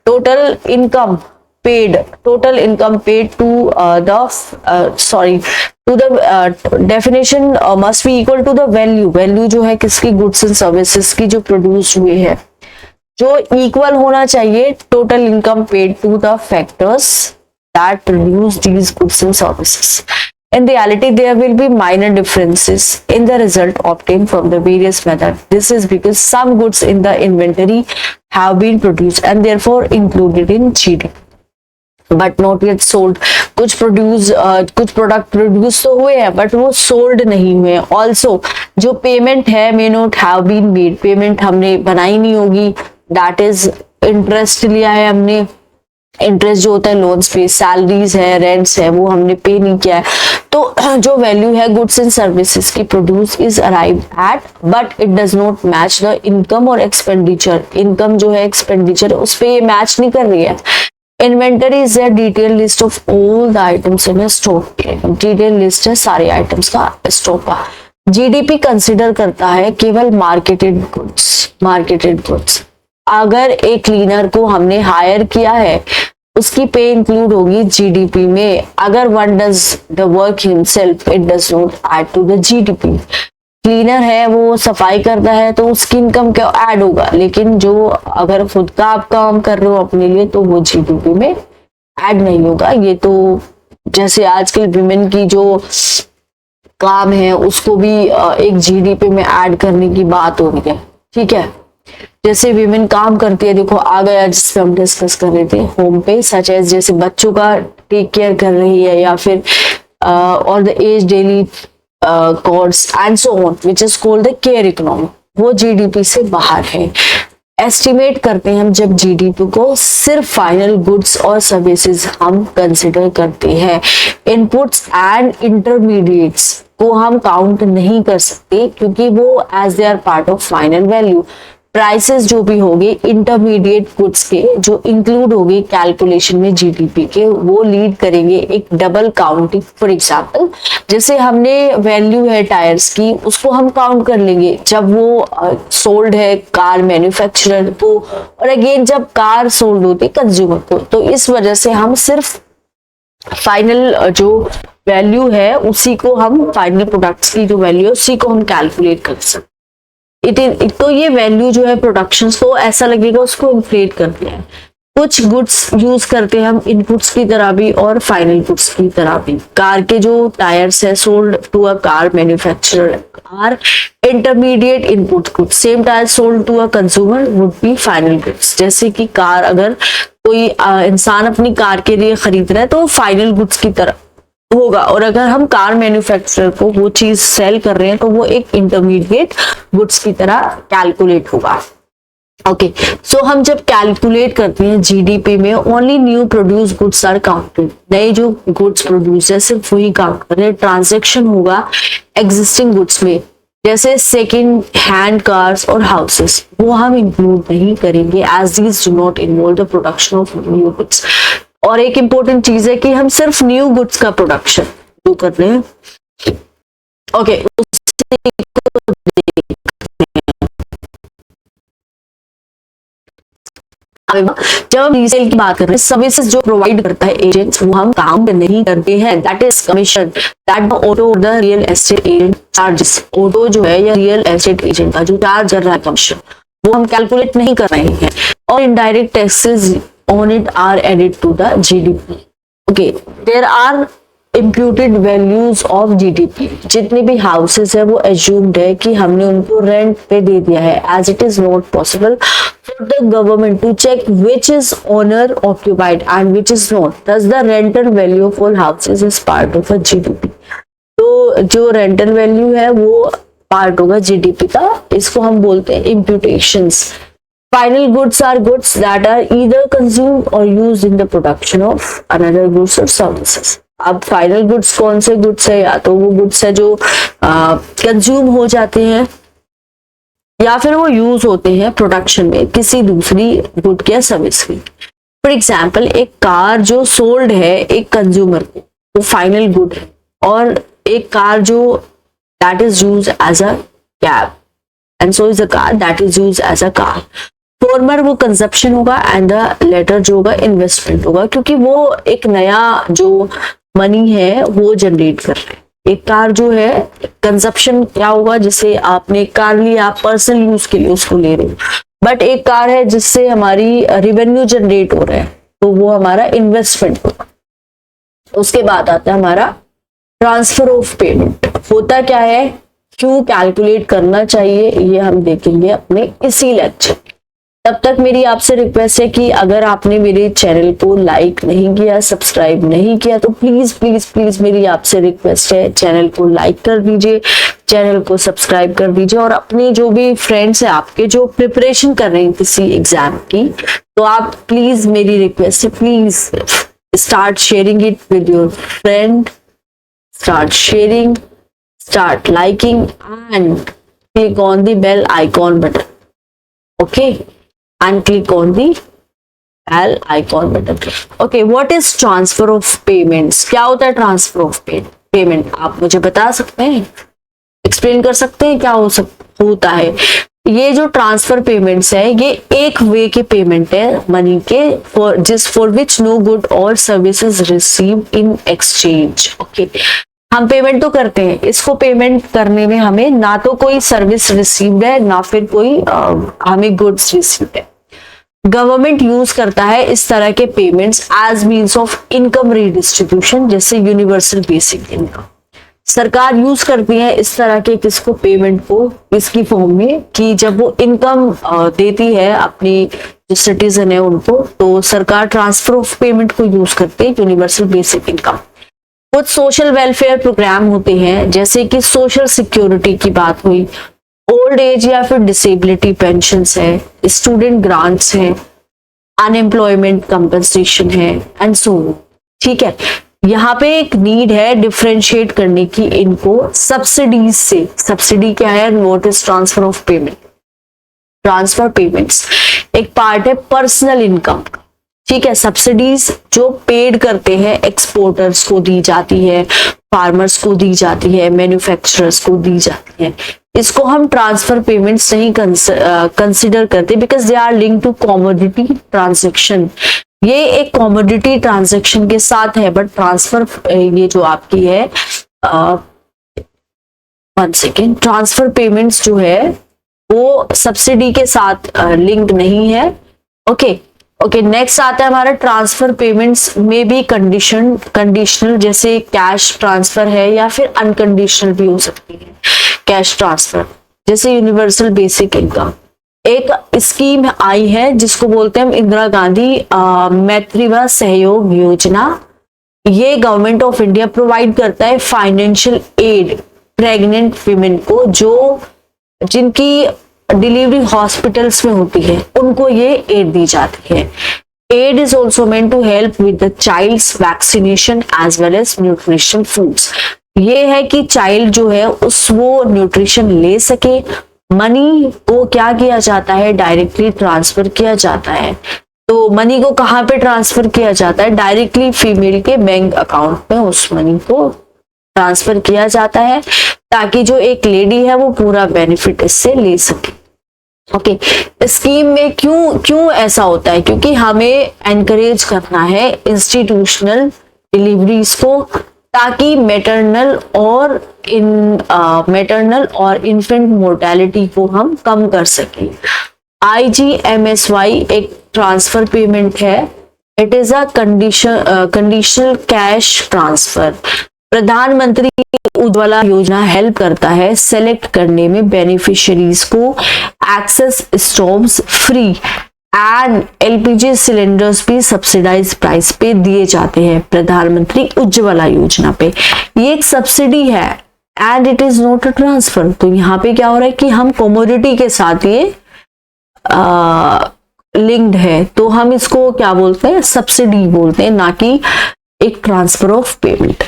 total income paid to the definition must be equal to the value जो है किसकी, गुड्स एंड सर्विसेज की जो प्रोड्यूस हुए हैं, जो इक्वल होना चाहिए total income paid to the factors that produce these goods and services. In reality, there will be minor differences in the result obtained from the various methods. This is because some goods in the inventory have been produced and therefore included in GDP, but not yet sold. कुछ product produce तो हुए हैं but वो sold नहीं हुए। Also जो payment है may not have been made, payment हमने बनाई नहीं होगी, दैट इज इंटरेस्ट लिया है हमने, इंटरेस्ट जो होता है लोन्स पे, सैलरीज है, रेंट्स है, वो हमने पे नहीं किया है। तो जो वैल्यू है गुड्स एंड सर्विसेज की produce is arrive at, but it does not match the income और एक्सपेंडिचर। इनकम जो है एक्सपेंडिचर उस पे ये मैच नहीं कर रही है। Inventory is a detail list of all the items in a stock. Detail list है सारे आइटम्स का स्टॉक का। जीडीपी कंसिडर करता है केवल मार्केटेड गुड्स। अगर एक क्लीनर को हमने हायर किया है उसकी पे इंक्लूड होगी जीडीपी में। अगर one does the work himself it does not add to the GDP. Cleaner है वो सफाई करता है तो उसकी इनकम क्या ऐड होगा, लेकिन जो अगर खुद का आप काम कर रहे हो अपने लिए तो वो जीडीपी में ऐड नहीं होगा। ये तो जैसे आजकल विमेन की जो काम है उसको भी एक जीडीपी में ऐड करने की बात हो रही है। ठीक है, जैसे विमेन काम करती है, देखो आ गया जिसपे हम डिस्कस कर रहे थे होम पे, सच एज जैसे बच्चों का टेक केयर कर रही है या फिर और the as daily chores and so on, which is called the care economy. वो जीडीपी से बाहर है। एस्टिमेट करते हैं हम जब जीडीपी को, सिर्फ फाइनल गुड्स और सर्विसेज हम कंसिडर करते हैं। इनपुट्स एंड इंटरमीडिएट्स को हम काउंट नहीं कर सकते क्योंकि वो as they are part of final value. Prices जो भी होंगे इंटरमीडिएट गुड्स के जो इंक्लूड होंगे कैलकुलेशन में जीडीपी के, वो लीड करेंगे एक डबल काउंटिंग। फॉर एग्जांपल जैसे हमने वैल्यू है टायर्स की, उसको हम काउंट कर लेंगे जब वो सोल्ड है कार मैन्युफैक्चरर को, और अगेन जब कार सोल्ड होती है कंज्यूमर को। तो इस वजह से हम सिर्फ फाइनल जो वैल्यू है उसी को हम, फाइनल प्रोडक्ट्स की जो वैल्यू है उसी को हम कैलकुलेट कर सकते। तो ये वैल्यू जो है प्रोडक्शन को ऐसा लगेगा उसको इन्फ्लेट कर दिया है। कुछ गुड्स यूज करते हैं हम इनपुट्स की तरह भी और फाइनल गुड्स की तरह भी। कार के जो टायर्स है sold to a car manufacturer are intermediate input goods, same tyre sold to a consumer would be final goods. जैसे कि कार अगर कोई इंसान अपनी कार के लिए खरीद रहा है तो फाइनल गुड्स की तरह होगा, और अगर हम कार मैन्युफैक्चरर को वो चीज सेल कर रहे हैं तो वो एक इंटरमीडिएट गुड्स की तरह कैलकुलेट होगा। ओके, सो हम जब कैलकुलेट करते हैं जीडीपी में, only new produce goods are counted. नए जो गुड्स प्रोड्यूस है सिर्फ वही काउंट कर रहे हैं। ट्रांजैक्शन होगा एग्जिस्टिंग गुड्स में, जैसे सेकेंड हैंड कार्स और हाउसेस, वो हम इंक्लूड नहीं करेंगे as these do not involve the production of new goods. और एक इंपॉर्टेंट चीज है कि हम सिर्फ न्यू गुड्स का प्रोडक्शन जो कर रहे हैं। ओके, जब हम रीसेल की बात कर रहे हैं, सर्विसेज जो प्रोवाइड करता है एजेंट, वो हम काउंट नहीं करते हैं। That is commission that auto the real estate agent charges. Auto जो है या रियल एस्टेट एजेंट का जो चार्ज कर रहा है कमीशन, वो हम कैलकुलेट नहीं कर रहे हैं। और indirect taxes on it are added to the GDP. Okay, there are imputed values of GDP. जितने भी houses है वो assumed है कि हमने उनको rent पे दे दिया है, as it is not possible for the government to check which is owner occupied and which is not. Thus the rental value of all houses is part of a GDP. तो जो rental value है वो part होगा GDP का, इसको हम बोलते हैं imputations. Final goods are goods that are either consumed or used in the production of another goods or services. अब फाइनल गुड्स कौन से गुड्स है? या तो वो गुड्स है जो कंज्यूम हो जाते हैं या फिर वो यूज होते हैं प्रोडक्शन में किसी दूसरी गुड या सर्विस की। फॉर एग्जाम्पल एक कार जो सोल्ड है एक कंज्यूमर को, वो फाइनल गुड है, और एक कार जो that is use as a cab and so is a car that is use as a car. Former वो कंजप्शन होगा एंड द लेटर जो होगा इन्वेस्टमेंट होगा, क्योंकि वो एक नया जो मनी है वो जनरेट कर रहे हैं। एक कार जो है कंजप्शन क्या होगा, जैसे आपने एक कार लिया आप पर्सनल यूज के लिए उसको ले रहे हो, बट एक कार है जिससे हमारी रेवेन्यू जनरेट हो रहा है तो वो हमारा इन्वेस्टमेंट होगा। उसके बाद आता है हमारा ट्रांसफर ऑफ पेमेंट। होता क्या है, क्यों कैलकुलेट करना चाहिए, ये हम देखेंगे अपने इसी लेक्चर। तब तक मेरी आपसे रिक्वेस्ट है कि अगर आपने मेरे चैनल को लाइक नहीं किया, सब्सक्राइब नहीं किया, तो प्लीज प्लीज प्लीज मेरी आपसे रिक्वेस्ट है चैनल को लाइक कर दीजिए, चैनल को सब्सक्राइब कर दीजिए, और अपनी जो भी फ्रेंड्स है आपके जो प्रिपरेशन कर रहे हैं किसी एग्जाम की, तो आप प्लीज, मेरी रिक्वेस्ट है, please start sharing it with your friend, start sharing, start liking and click on the bell icon button. Okay, and click on the bell icon button. Okay, what is transfer of payments? क्या होता है transfer of payment? आप मुझे बता सकते हैं, explain कर सकते हैं क्या होता है? ये जो ट्रांसफर पेमेंट्स है ये एक वे के पेमेंट है मनी के, फॉर विच नो गुड और services receive in exchange. Okay, हम पेमेंट तो करते हैं, इसको पेमेंट करने में हमें ना तो कोई सर्विस रिसीव्ड है ना फिर कोई हमें गुड्स रिसीव्ड है। गवर्नमेंट यूज करता है इस तरह के payments as means of income redistribution, जैसे यूनिवर्सल बेसिक इनकम। सरकार यूज करती है इस तरह के किसको, पेमेंट को, इसकी फॉर्म में कि जब वो इनकम देती है अपनी जो सिटीजन है उनको, तो सरकार ट्रांसफर ऑफ पेमेंट को यूज करते हैं, यूनिवर्सल बेसिक इनकम। कुछ सोशल वेलफेयर प्रोग्राम होते हैं, जैसे कि सोशल सिक्योरिटी की बात हुई, ओल्ड एज या फिर डिसेबिलिटी पेंशन है, स्टूडेंट ग्रांट्स है, अनएम्प्लॉयमेंट कंपनसेशन है एंड सो। ठीक है, यहाँ पे एक नीड है डिफरेंशिएट करने की इनको सब्सिडीज से। सब्सिडी क्या है? What is transfer of payment. Transfer payments एक पार्ट है पर्सनल इनकम का। ठीक है, सब्सिडीज जो पेड करते हैं एक्सपोर्टर्स को दी जाती है, फार्मर्स को दी जाती है, मैन्युफैक्चरर्स को दी जाती है, इसको हम ट्रांसफर पेमेंट्स नहीं कंसिडर करते because they are link to commodity transaction. ये एक कॉमोडिटी ट्रांजेक्शन के साथ है, बट ट्रांसफर ये जो आपकी है वन सेकेंड, ट्रांसफर पेमेंट्स जो है वो सब्सिडी के साथ लिंक्ड नहीं है। ओके, नेक्स्ट आता है हमारा ट्रांसफर पेमेंट्स में भी कंडीशनल, जैसे कैश ट्रांसफर है या फिर अनकंडीशनल भी हो सकती है। कैश ट्रांसफर जैसे यूनिवर्सल बेसिक इनकम, एक स्कीम आई है जिसको बोलते हैं हम इंदिरा गांधी मैत्रीवा सहयोग योजना। ये गवर्नमेंट ऑफ इंडिया प्रोवाइड करता है फाइनेंशियल एड प्रेग्नेंट विमेन को, जो जिनकी डिलीवरी हॉस्पिटल्स में होती है, उनको ये एड दी जाती है। Aid is also meant to help with the child's vaccination as well as nutrition foods. ये है कि चाइल्ड जो है वो न्यूट्रिशन ले सके। मनी को क्या किया जाता है? डायरेक्टली ट्रांसफर किया जाता है। तो मनी को कहाँ पे ट्रांसफर किया जाता है? डायरेक्टली फीमेल के बैंक अकाउंट में उस मनी को ट्रांसफर किया जाता है, ताकि जो एक लेडी है वो पूरा बेनिफिट इससे ले सके। ओके, स्कीम में क्यों ऐसा होता है? क्योंकि हमें एनकरेज करना है इंस्टीट्यूशनल डिलीवरीज को, ताकि मैटरनल और इन्फेंट मोर्टेलिटी को हम कम कर सकें। IGMSY एक ट्रांसफर पेमेंट है। It is a conditional cash transfer. प्रधानमंत्री उज्ज्वला योजना हेल्प करता है सेलेक्ट करने में बेनिफिशियरीज को access stoves free and LPG cylinders भी सब्सिडाइज प्राइस पे दिए जाते हैं प्रधानमंत्री उज्ज्वला योजना पे। ये एक सब्सिडी है and it is not a transfer. तो यहाँ पे क्या हो रहा है कि हम कमोडिटी के साथ ये लिंक्ड है, तो हम इसको क्या बोलते हैं? सब्सिडी बोलते हैं, ना कि एक transfer of payment.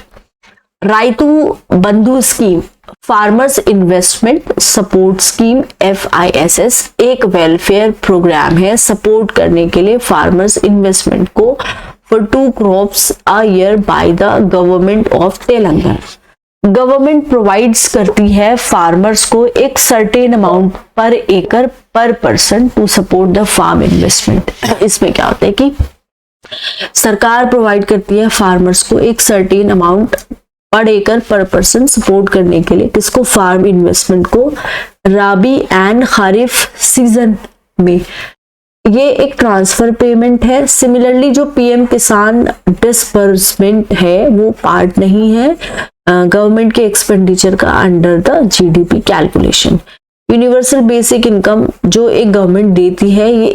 Rythu Bandhu scheme farmers investment support scheme FISS एक वेलफेयर प्रोग्राम है सपोर्ट करने के लिए फार्मर्स इन्वेस्टमेंट को for 2 crops a year by the government of Telangana. Government provides करती है फार्मर्स को एक सर्टेन अमाउंट पर एकड़ per person to support the farm investment. इसमें क्या होता है कि सरकार प्रोवाइड करती है फार्मर्स को एक सर्टेन अमाउंट पर एकड़ पर पर्सन सपोर्ट करने के लिए, किसको? फार्म इन्वेस्टमेंट को राबी एंड खरीफ सीजन में। ये एक ट्रांसफर पेमेंट है। सिमिलरली जो PM किसान डिसबर्समेंट है वो पार्ट नहीं है गवर्नमेंट के एक्सपेंडिचर का under the GDP calculation. Universal basic income जो एक गवर्नमेंट देती है, ये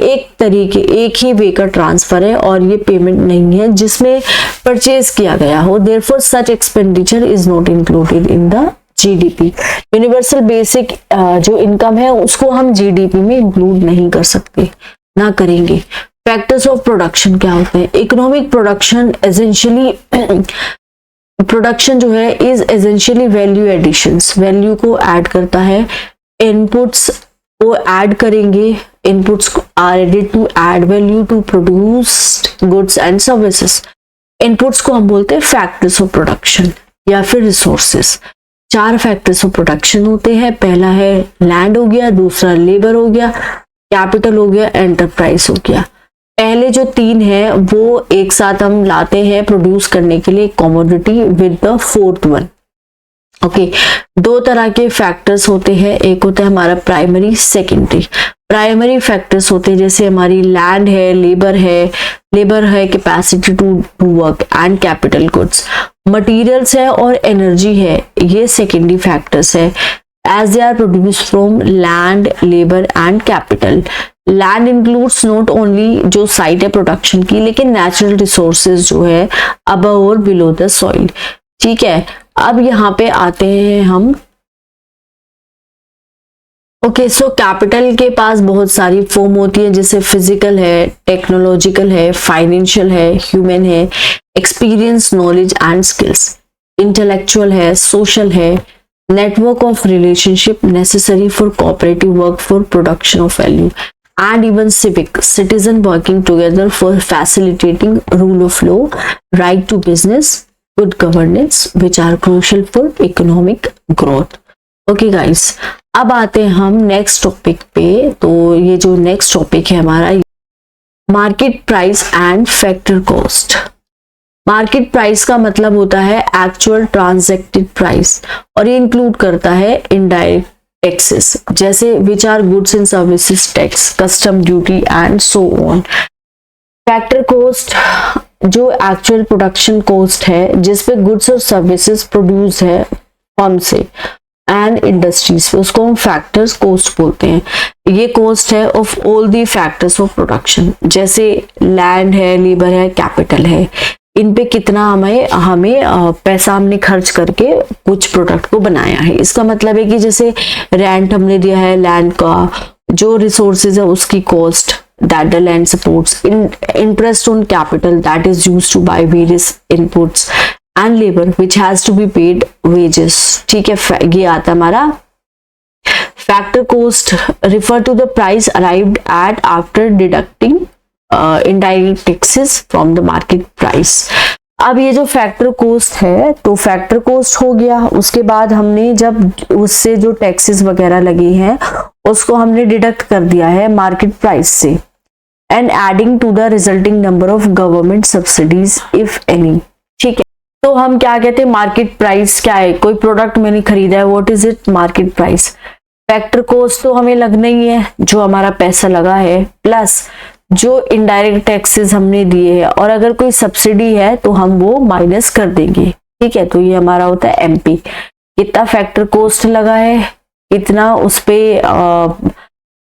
एक ही वे का ट्रांसफर है और ये पेमेंट नहीं है जिसमें परचेज किया गया हो। Therefore such expenditure is not included in the GDP। Universal basic जो इनकम है उसको हम GDP में इंक्लूड नहीं कर सकते, ना करेंगे। फैक्टर्स ऑफ प्रोडक्शन क्या होते हैं? इकोनॉमिक प्रोडक्शन एसेंशियली प्रोडक्शन जो है is essentially value additions, value को ऐड करता है। इनपुट्स को ऐड करेंगे, inputs are added to add value to produced goods and services. Inputs को हम बोलते हैं फैक्टर्स ऑफ प्रोडक्शन या फिर रिसोर्सेस। 4 फैक्टर्स ऑफ प्रोडक्शन होते हैं। पहला है लैंड हो गया, दूसरा लेबर हो गया, कैपिटल हो गया, एंटरप्राइज हो गया। पहले जो 3 है वो एक साथ हम लाते हैं प्रोड्यूस करने के लिए commodity with the 4th one. Okay, 2 तरह के फैक्टर्स होते हैं, एक होता है हमारा प्राइमरी, सेकेंडरी। प्राइमरी फैक्टर्स होते हैं जैसे हमारी लैंड है, लेबर है capacity to work and capital goods. Materials है और एनर्जी है, ये सेकेंडरी फैक्टर्स है as they are produced from land, labor and capital. Land includes not only जो साइट है प्रोडक्शन की, लेकिन नेचुरल रिसोर्सेज जो है अबव और बिलो द सॉइल। ठीक है, अब यहाँ पे आते हैं हम ओके, सो कैपिटल के पास बहुत सारी फॉर्म होती है, जैसे फिजिकल है, टेक्नोलॉजिकल है, फाइनेंशियल है, ह्यूमन है, experience, knowledge and skills, intellectual है, सोशल है, network of relationship necessary for cooperative work for production of value, and even civic citizen working together for facilitating rule of law, right to business, good governance, which are crucial for economic growth. Okay guys, अब आते हैं हम next topic पे। तो ये जो next topic है हमारा, market price and factor cost. Market price का मतलब होता है एक्चुअल ट्रांजैक्टेड प्राइस, और ये इंक्लूड करता है इनडायरेक्ट टैक्सेस, जैसे which are goods and services tax, custom duty and so on. Factor cost जो एक्चुअल प्रोडक्शन कॉस्ट है, जिसपे गुड्स और सर्विसेज प्रोड्यूस है फर्म से एंड इंडस्ट्रीज, उसको हम फैक्टर्स कॉस्ट बोलते हैं। ये कॉस्ट है of all the factors of production, जैसे लैंड है, लेबर है, कैपिटल है, इन पे कितना हमें पैसा हमने खर्च करके कुछ प्रोडक्ट को बनाया है। इसका मतलब है कि जैसे रेंट हमने दिया है लैंड का, जो रिसोर्सेज है उसकी cost that the land supports, interest on capital that is used to buy various inputs, and labour which has to be paid wages. ठीक है, ये आता है हमारा factor cost. Refer to the price arrived at after deducting indirect taxes from the market price. अब ये जो factor cost है, तो फैक्टर कॉस्ट हो गया, उसके बाद हमने जब उससे जो टैक्सेस वगैरह लगे हैं उसको हमने डिडक्ट कर दिया है मार्केट प्राइस से, and adding to the resulting number of government subsidies if any. ठीक है, तो हम क्या कहते हैं, मार्केट प्राइस क्या है, कोई प्रोडक्ट मैंने खरीदा है, what is it, market price. Factor cost तो हमें लगना ही है, जो हमारा पैसा लगा है, प्लस जो इनडायरेक्ट टैक्सेस हमने दिए हैं, और अगर कोई सब्सिडी है तो हम वो माइनस कर देंगे। ठीक है, तो ये हमारा होता है एमपी। कितना फैक्टर कॉस्ट लगा है, इतना उस पे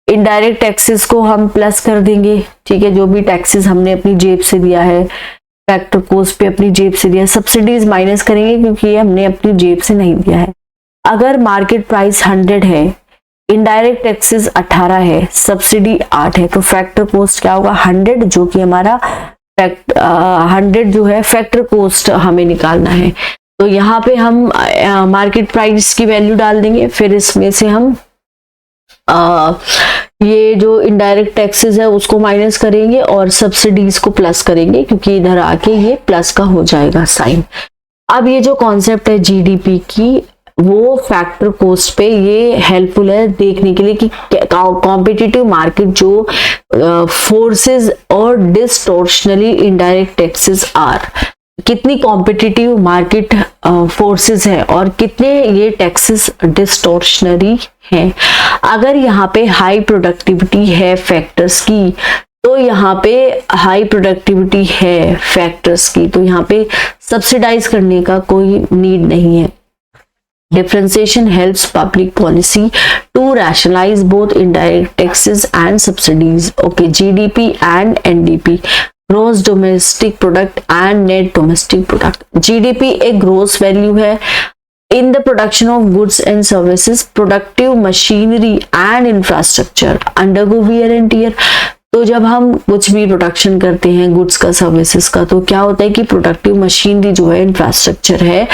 इनडायरेक्ट टैक्सेस को हम प्लस कर देंगे। ठीक है, जो भी टैक्सेस हमने अपनी जेब से दिया है, फैक्टर कॉस्ट पे अपनी जेब से दिया, सब्सिडीज माइनस करेंगे क्योंकि ये हमने अपनी जेब से नहीं दिया है। अगर मार्केट प्राइस 100 है, इनडायरेक्ट टैक्सेस 18 है, सब्सिडी 8 है, तो फैक्टर कॉस्ट क्या होगा 100, जो कि हमारा 100 जो है फैक्टर कॉस्ट हमें निकालना है। तो यहाँ पे हम मार्केट प्राइस की वैल्यू डाल देंगे, फिर इसमें से हम ये जो इनडायरेक्ट टैक्सेस है उसको माइनस करेंगे और सब्सिडीज को प्लस करेंगे, क्योंकि इधर आके ये प्लस का हो जाएगा साइन। अब ये जो कॉन्सेप्ट है जीडीपी की, वो फैक्टर कॉस्ट पे ये हेल्पफुल है देखने के लिए कि कॉम्पिटिटिव मार्केट जो फोर्सेस और डिस्टॉर्शनली इनडायरेक्ट टैक्सेस आर, कितनी कॉम्पिटिटिव मार्केट फोर्सेस है और कितने ये टैक्सेस डिस्टॉर्शनरी हैं। अगर यहाँ पे हाई प्रोडक्टिविटी है फैक्टर्स की, तो यहाँ पे हाई प्रोडक्टिविटी है फैक्टर्स की, तो यहाँ पे सब्सिडाइज करने का कोई नीड नहीं है। Differentiation helps public policy to rationalize both indirect taxes and subsidies. Okay, GDP and NDP, gross domestic product and net domestic product. GDP एक gross value है in the production of goods and services. Productive machinery and infrastructure undergo wear and tear. तो जब हम कुछ भी production करते हैं goods का, सर्विसेज का, तो क्या होता है कि प्रोडक्टिव मशीनरी जो है, इंफ्रास्ट्रक्चर है,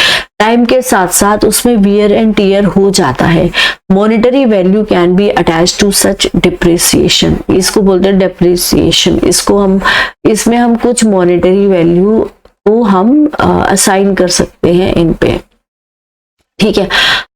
टाइम के साथ साथ उसमें वियर एंड टियर हो जाता है। Monetary value can be attach to such depreciation, इसको बोलते हैं डिप्रिसिएशन। इसमें हम कुछ मॉनेटरी वैल्यू को हम असाइन कर सकते हैं इन पे। ठीक है,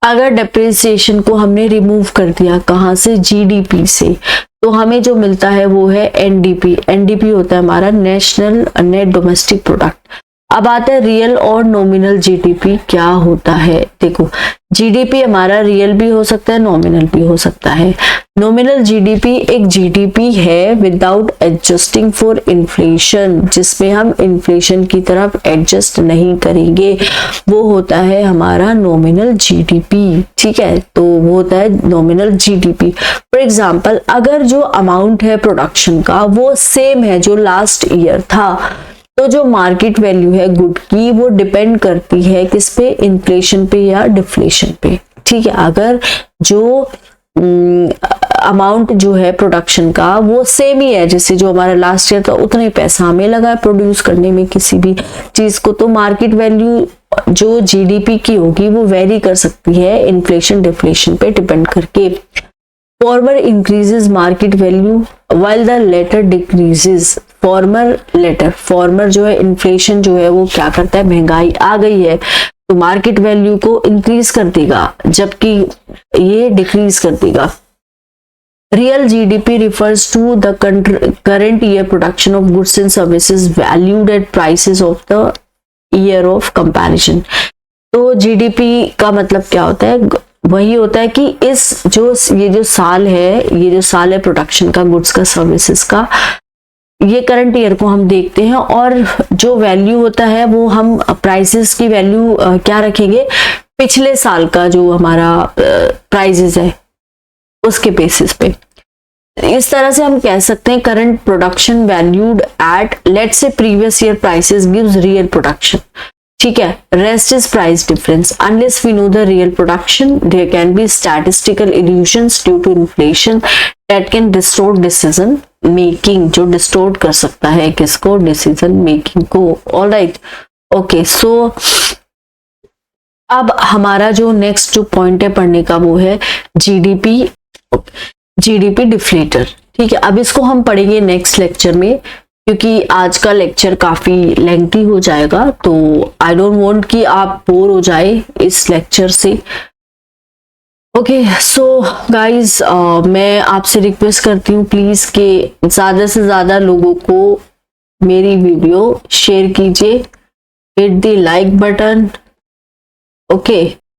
अगर डिप्रिसिएशन को हमने रिमूव कर दिया, कहाँ से, जीडीपी से, तो हमें जो मिलता है वो है एनडीपी। एनडीपी होता है हमारा नेशनल नेट डोमेस्टिक प्रोडक्ट। अब आता है रियल और नॉमिनल जीडीपी क्या होता है। देखो, जीडीपी हमारा रियल भी हो सकता है, नॉमिनल भी हो सकता है। नॉमिनल जीडीपी एक जीडीपी है विदाउट एडजस्टिंग फॉर इन्फ्लेशन, जिसमें हम इन्फ्लेशन की तरफ एडजस्ट नहीं करेंगे, वो होता है हमारा नॉमिनल जीडीपी। ठीक है, तो वो होता है नॉमिनल जीडीपी। फॉर एग्जाम्पल, अगर जो अमाउंट है प्रोडक्शन का वो सेम है जो लास्ट ईयर था, तो जो मार्केट वैल्यू है गुड की वो डिपेंड करती है किस पे, इन्फ्लेशन पे या डिफ्लेशन पे। ठीक है, अगर जो अमाउंट जो है प्रोडक्शन का वो सेम ही है जैसे जो हमारा लास्ट ईयर था, उतना ही पैसा हमें लगा है प्रोड्यूस करने में किसी भी चीज को। तो मार्केट वैल्यू जो जीडीपी की होगी वो वेरी कर सकती है इन्फ्लेशन डिफ्लेशन पे डिपेंड करके। Former increases market value while the latter decreases. Former जो है इन्फ्लेशन जो है वो क्या करता है, महंगाई आ गई है तो मार्केट वैल्यू को इंक्रीज कर देगा, जबकि ये डिक्रीज कर देगा। Real GDP refers to the current year production of goods and services valued at prices of the year of comparison. तो जीडीपी का मतलब क्या होता है, वही होता है कि ये जो साल है प्रोडक्शन का, गुड्स का, सर्विसेज का, ये करंट ईयर को हम देखते हैं और जो वैल्यू होता है वो हम प्राइसेस की वैल्यू क्या रखेंगे, पिछले साल का जो हमारा प्राइसेस है उसके बेसिस पे। इस तरह से हम कह सकते हैं current production valued at let's say previous year prices gives real production, ठीक है। Rest is price difference. Unless we know the real production there can be statistical illusions due to inflation that can distort decision making, जो distort कर सकता है किसको, decision making को। Alright, okay. So अब हमारा जो नेक्स्ट जो पॉइंट है पढ़ने का वो है जीडीपी डिफ्लेटर, ठीक है। अब इसको हम पढ़ेंगे नेक्स्ट लेक्चर में क्योंकि आज का लेक्चर काफी लेंथी हो जाएगा, तो आई डोंट वांट कि आप बोर हो जाए इस लेक्चर से। ओके, सो गाइज मैं आपसे रिक्वेस्ट करती हूँ प्लीज कि ज्यादा से ज्यादा लोगों को मेरी वीडियो शेयर कीजिए, hit the like button, okay.